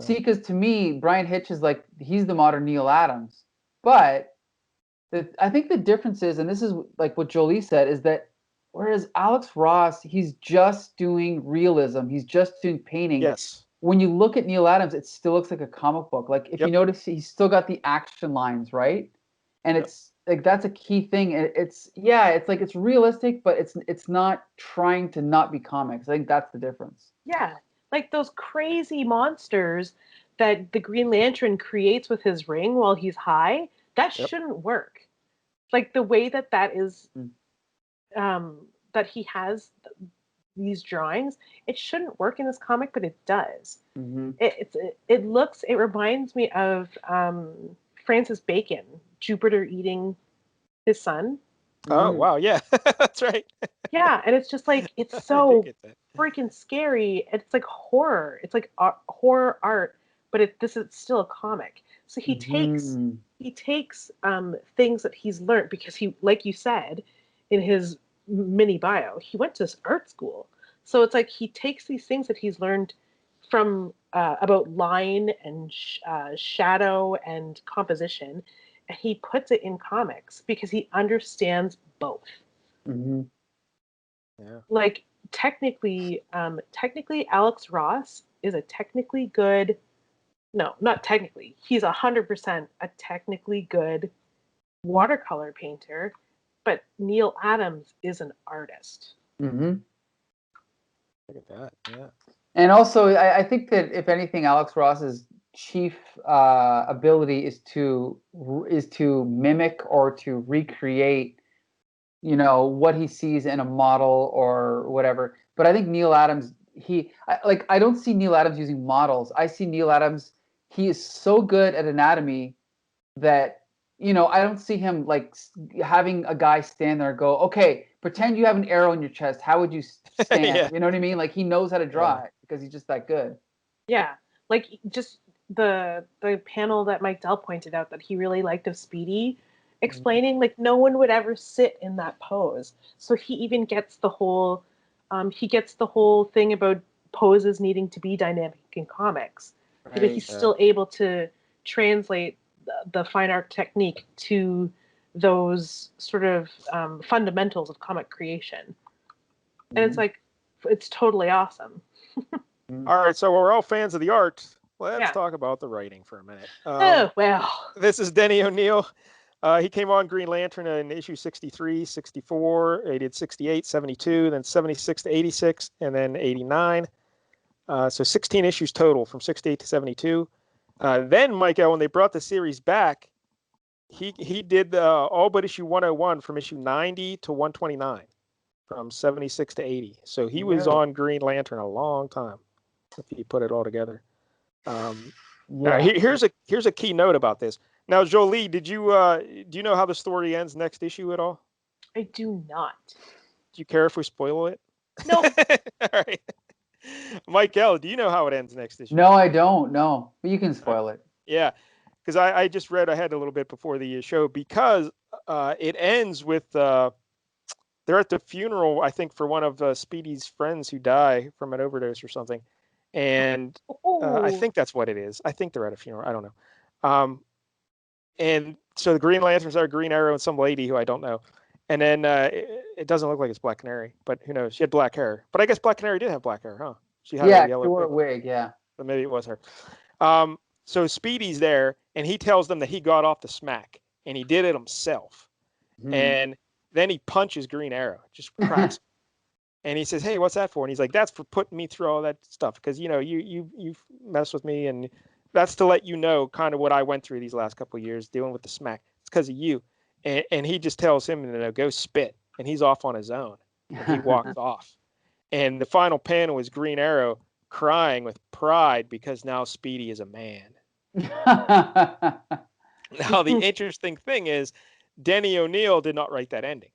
See, because to me, Brian Hitch is like, he's the modern Neil Adams. But I think the difference is, and this is like what Jolie said, is that whereas Alex Ross, he's just doing realism, he's just doing painting. Yes. When you look at Neil Adams, it still looks like a comic book. Like if you notice, he's still got the action lines, right? And it's like that's a key thing. It's like it's realistic, but it's not trying to not be comics. I think that's the difference. Yeah, like those crazy monsters that the Green Lantern creates with his ring while he's high. That shouldn't work. Like the way that is, that he has these drawings, it shouldn't work in this comic, but it does. Mm-hmm. It reminds me of Francis Bacon, Jupiter eating his son. Oh wow, yeah, that's right. Yeah, and it's just like it's so freaking scary. It's like horror. It's like horror art, but this is still a comic. So he takes things that he's learned because he, like you said, in his mini bio, he went to art school. So it's like he takes these things that he's learned from about line and shadow and composition, and he puts it in comics because he understands both. Mm-hmm. Yeah. Like technically, Alex Ross is a technically good. No, not technically. He's 100% a technically good watercolor painter, but Neil Adams is an artist. Mm-hmm. Look at that, yeah. And also, I think that if anything, Alex Ross's chief ability is to mimic or to recreate, what he sees in a model or whatever. But I think Neil Adams, I don't see Neil Adams using models. I see Neil Adams, he is so good at anatomy that, I don't see him like having a guy stand there and go, okay, pretend you have an arrow in your chest. How would you stand? Yeah. You know what I mean? Like he knows how to draw it because he's just that good. Yeah. Like just the panel that Mike Dell pointed out that he really liked of Speedy, explaining like no one would ever sit in that pose. So he even gets the whole thing about poses needing to be dynamic in comics. Right. But he's still able to translate the fine art technique to those sort of fundamentals of comic creation. And it's like, it's totally awesome. All right, so we're all fans of the art. Let's talk about the writing for a minute. This is Denny O'Neil. He came on Green Lantern in issue 63, 64. He did 68, 72, then 76 to 86, and then 89. So 16 issues total from 68 to 72. Then, Michael, when they brought the series back, he did all but issue 101 from issue 90 to 129, from 76 to 80. So he was on Green Lantern a long time, if you put it all together. Here's a key note about this. Now, Jolie, do you know how the story ends next issue at all? I do not. Do you care if we spoil it? No. All right. Michael, do you know how it ends next issue? No, I don't. No, but you can spoil it. Yeah, because I just read ahead a little bit before the show because it ends with they're at the funeral, I think, for one of Speedy's friends who die from an overdose or something, and I think that's what it is. I think they're at a funeral. I don't know. And so the Green Lanterns are Green Arrow and some lady who I don't know. And then it doesn't look like it's Black Canary, but who knows? She had black hair. But I guess Black Canary did have black hair, huh? She had a yellow wig, yeah. But maybe it was her. So Speedy's there, and he tells them that he got off the smack, and he did it himself. Mm-hmm. And then he punches Green Arrow, just cracks. And he says, "Hey, what's that for?" And he's like, "That's for putting me through all that stuff, because you messed with me, and that's to let you know kind of what I went through these last couple of years dealing with the smack. It's because of you." And he just tells him, go spit. And he's off on his own. And he walks off. And the final panel is Green Arrow crying with pride because now Speedy is a man. Now, the interesting thing is Denny O'Neil did not write that ending.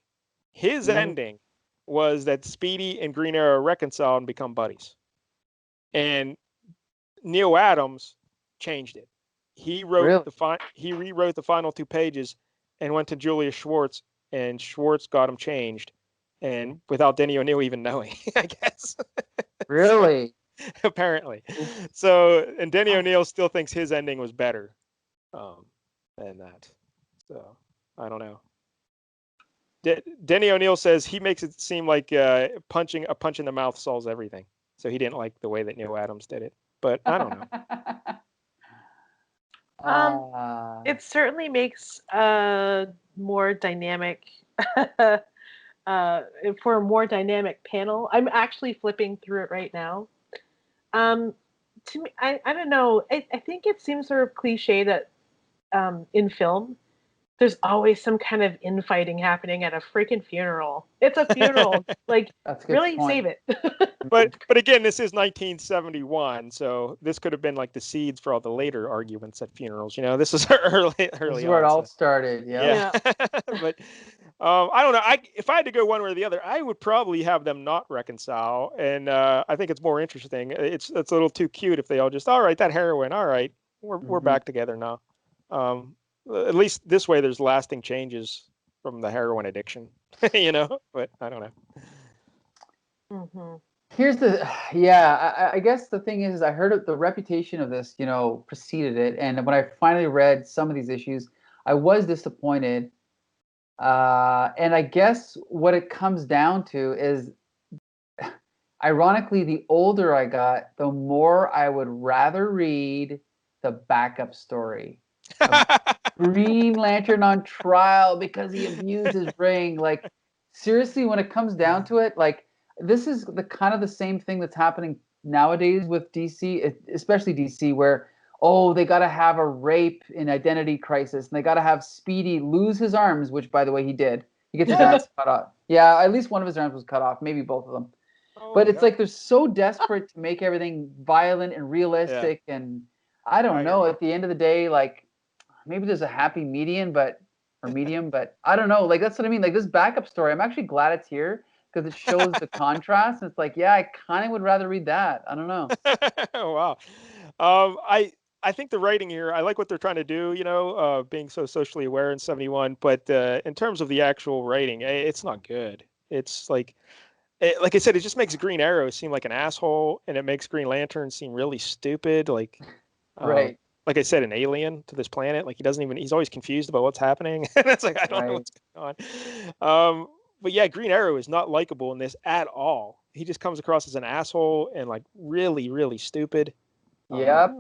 His ending was that Speedy and Green Arrow reconcile and become buddies. And Neil Adams changed it. He wrote he rewrote the final 2 pages and went to Julius Schwartz and Schwartz got him changed, and without Denny O'Neil even knowing, I guess. Really? Apparently. So, and Denny O'Neil still thinks his ending was better than that. So, I don't know. Denny O'Neil says he makes it seem like a punch in the mouth solves everything. So he didn't like the way that Neil Adams did it. But I don't know. It certainly makes a more dynamic for a more dynamic panel. I'm actually flipping through it right now. To me, I don't know. I think it seems sort of cliche that in film, there's always some kind of infighting happening at a freaking funeral. It's a funeral. Like, really save it. But again, this is 1971, so this could have been like the seeds for all the later arguments at funerals. You know, this is early. This is where it all started. Yeah. But I don't know. If I had to go one way or the other, I would probably have them not reconcile, and I think it's more interesting. It's a little too cute if they all just, all right, that heroin, all right, we're back together now. At least this way, there's lasting changes from the heroin addiction, you know. But I don't know. Here's I guess the thing is I heard the reputation of this, preceded it, and when I finally read some of these issues, I was disappointed. And I guess what it comes down to is, ironically, the older I got, the more I would rather read the backup story. Green Lantern on trial because he abused his ring. Like, seriously, when it comes down to it, like, this is the kind of the same thing that's happening nowadays with DC, especially DC, where, they got to have a rape in Identity Crisis, and they got to have Speedy lose his arms, which, by the way, he did. He gets his arms cut off. Yeah, at least one of his arms was cut off, maybe both of them. But it's like they're so desperate to make everything violent and realistic, and I don't know. At the end of the day, like, maybe there's a happy medium, but I don't know. Like, that's what I mean. Like, this backup story, I'm actually glad it's here because it shows the contrast. And it's like, yeah, I kind of would rather read that. I don't know. Wow. I think the writing here, I like what they're trying to do, being so socially aware in 71. But in terms of the actual writing, it's not good. It's like I said, it just makes Green Arrow seem like an asshole, and it makes Green Lantern seem really stupid. Like, right. Like I said, an alien to this planet. Like, he's always confused about what's happening. And it's like, I don't know what's going on. But yeah, Green Arrow is not likable in this at all. He just comes across as an asshole and like really, really stupid. Yep.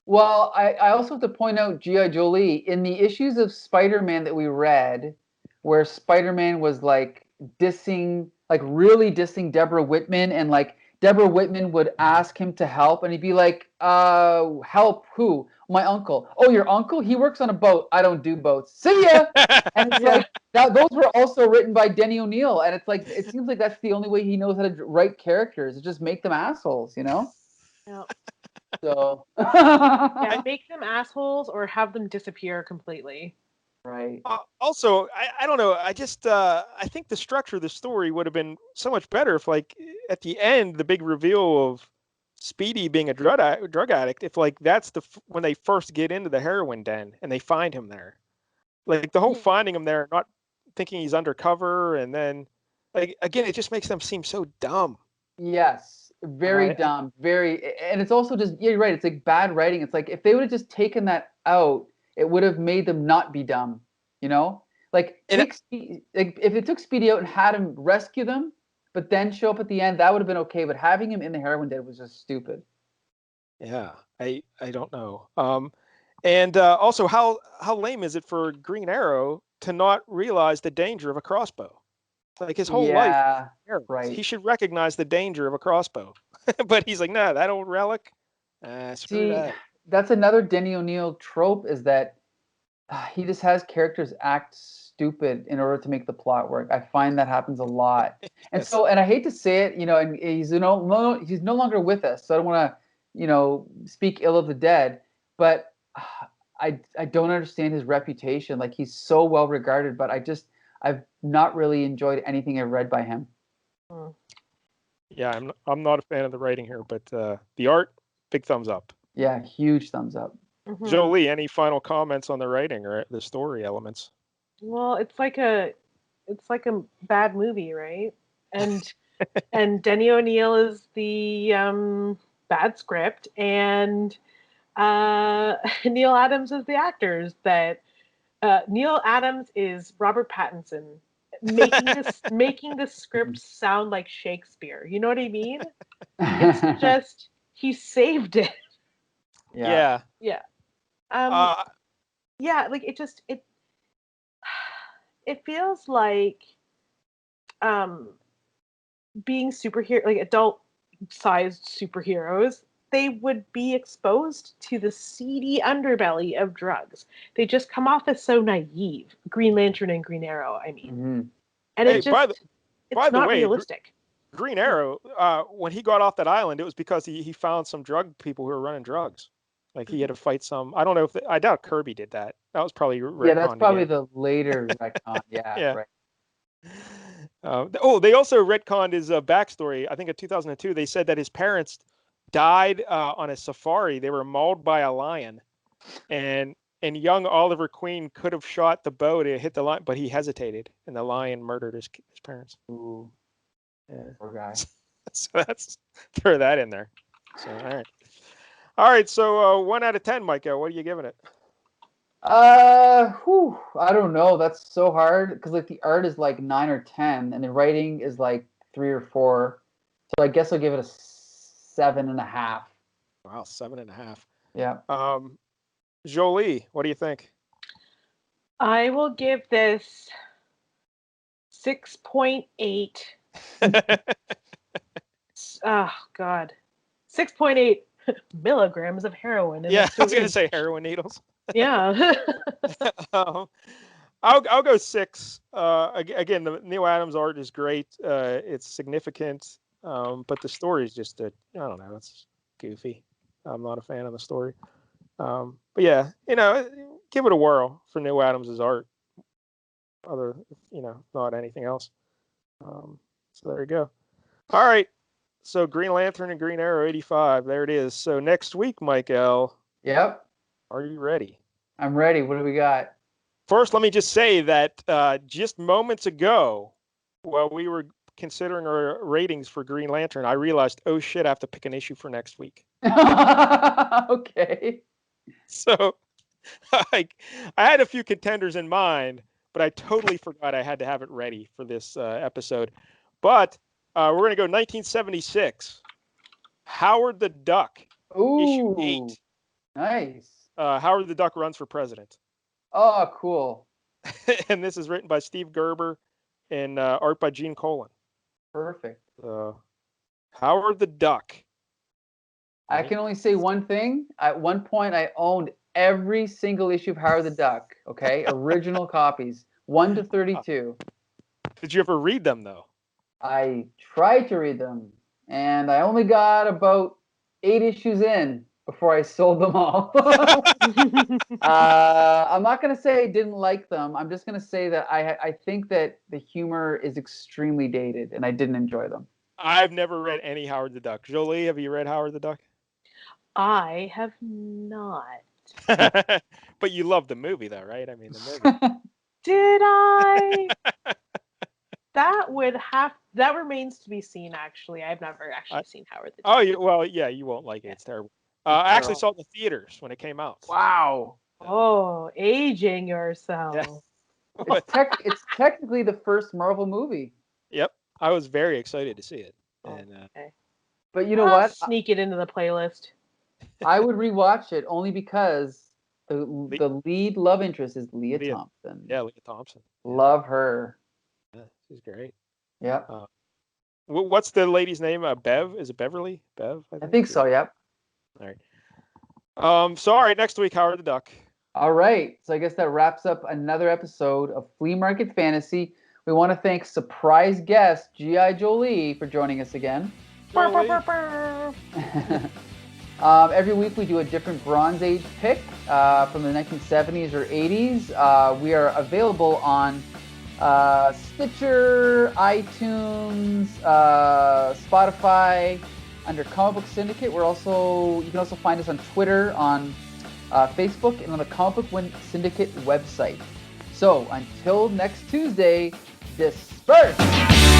Well, I also have to point out G.I. Jolie in the issues of Spider-Man that we read, where Spider-Man was like really dissing Deborah Whitman, and like Deborah Whitman would ask him to help, and he'd be like, help who? My uncle. Oh, your uncle? He works on a boat. I don't do boats. See ya! And it's like, those were also written by Denny O'Neil, and it's like, it seems like that's the only way he knows how to write characters, is just make them assholes, Yeah. So make them assholes or have them disappear completely. Right. Also, I don't know. I just I think the structure of the story would have been so much better if, like, at the end, the big reveal of Speedy being a drug addict, if like that's when they first get into the heroin den and they find him there, like the whole finding him there, not thinking he's undercover, and then like again, it just makes them seem so dumb. Yes, very dumb, very, and it's also just, you're right. It's like bad writing. It's like if they would have just taken that out, it would have made them not be dumb, Like, if it took Speedy out and had him rescue them, but then show up at the end, that would have been okay. But having him in the heroin den was just stupid. Yeah, I don't know. And also, how lame is it for Green Arrow to not realize the danger of a crossbow? Like, his whole life, right. He should recognize the danger of a crossbow. But he's like, nah, that old relic. Screw that. That's another Denny O'Neil trope, is that he just has characters act stupid in order to make the plot work. I find that happens a lot. And so, and I hate to say it, and he's he's no longer with us, so I don't want to, speak ill of the dead, but I don't understand his reputation. Like, he's so well regarded, but I've not really enjoyed anything I've read by him. Yeah, I'm not a fan of the writing here, but the art, big thumbs up. Yeah, huge thumbs up. Mm-hmm. Jolie, any final comments on the writing or the story elements? Well, it's like a it's like a bad movie, right? And and Denny O'Neil is the bad script, and Neil Adams is the actors. That Neil Adams is Robert Pattinson making the script sound like Shakespeare. You know what I mean? It's just he saved it. Yeah. Yeah. Yeah, like it feels like being superhero, like adult sized superheroes, they would be exposed to the seedy underbelly of drugs. They just come off as so naive. Green Lantern and Green Arrow, I mean. Mm-hmm. And Hey, it just by it's the not way, realistic. Green Arrow, when he got off that island, it was because he found some drug people who were running drugs. Like he had to fight some. I don't know if I doubt Kirby did that. That was probably retconned That's probably again. the later retcon. Yeah, Yeah. right. They also retconned his backstory. I think in 2002, they said that his parents died on a safari. They were mauled by a lion, and young Oliver Queen could have shot the bow to hit the lion, but he hesitated, and the lion murdered his parents. Ooh, Yeah. poor guy. So throw that in there. So all right. So 1 out of 10, Micah. What are you giving it? I don't know. That's so hard because like the art is like 9 or 10, and the writing is like 3 or 4. So I guess I'll give it a 7.5. Wow, 7.5. Yeah. Jolie, what do you think? I will give this 6.8. Oh God, 6.8 milligrams of heroin. Yeah, I was going to say heroin needles. Yeah. I'll go 6. Again, the Neil Adams art is great. It's significant, but the story is just I don't know. It's goofy. I'm not a fan of the story. But yeah, give it a whirl for Neil Adams' art. Not anything else. So there you go. All right. So Green Lantern and Green Arrow 85. There it is. So next week, Mike L. Yep. Are you ready? I'm ready. What do we got? First, let me just say that just moments ago, while we were considering our ratings for Green Lantern, I realized, oh shit, I have to pick an issue for next week. Okay. So I had a few contenders in mind, but I totally forgot I had to have it ready for this episode. But we're going to go 1976. Howard the Duck, issue 8. Nice. Howard the Duck runs for president. Oh, cool. And this is written by Steve Gerber and art by Gene Colan. Perfect. Howard the Duck. I can only say one thing. At one point, I owned every single issue of Howard the Duck. Okay, original copies, 1 to 32. Did you ever read them though? I tried to read them, and I only got about 8 issues in before I sold them all. I'm not going to say I didn't like them. I'm just going to say that I think that the humor is extremely dated, and I didn't enjoy them. I've never read any Howard the Duck. Jolie, have you read Howard the Duck? I have not. But you love the movie, though, right? I mean, the movie. Did I? That remains to be seen. Actually, I've never actually seen Howard the Duck. Oh, you won't like it. It's terrible. I actually saw it in the theaters when it came out. Wow. Oh, aging yourself. Yeah. It's technically the first Marvel movie. Yep, I was very excited to see it. And, okay. But you know what? Sneak it into the playlist. I would rewatch it only because the lead love interest is Leah Thompson. Yeah, Leah Thompson. Love her. Yeah, she's great. Yeah. What's the lady's name? Bev? Is it Beverly? Bev? I think so. Yep. All right. So all right, next week, Howard the Duck. All right. So I guess that wraps up another episode of Flea Market Fantasy. We want to thank surprise guest G.I. Jolie for joining us again. Every week we do a different Bronze Age pick from the 1970s or 80s. We are available on Stitcher, iTunes, Spotify, under Comic Book Syndicate. You can also find us on Twitter, on Facebook, and on the Comic Book Syndicate website. So until next Tuesday, disperse.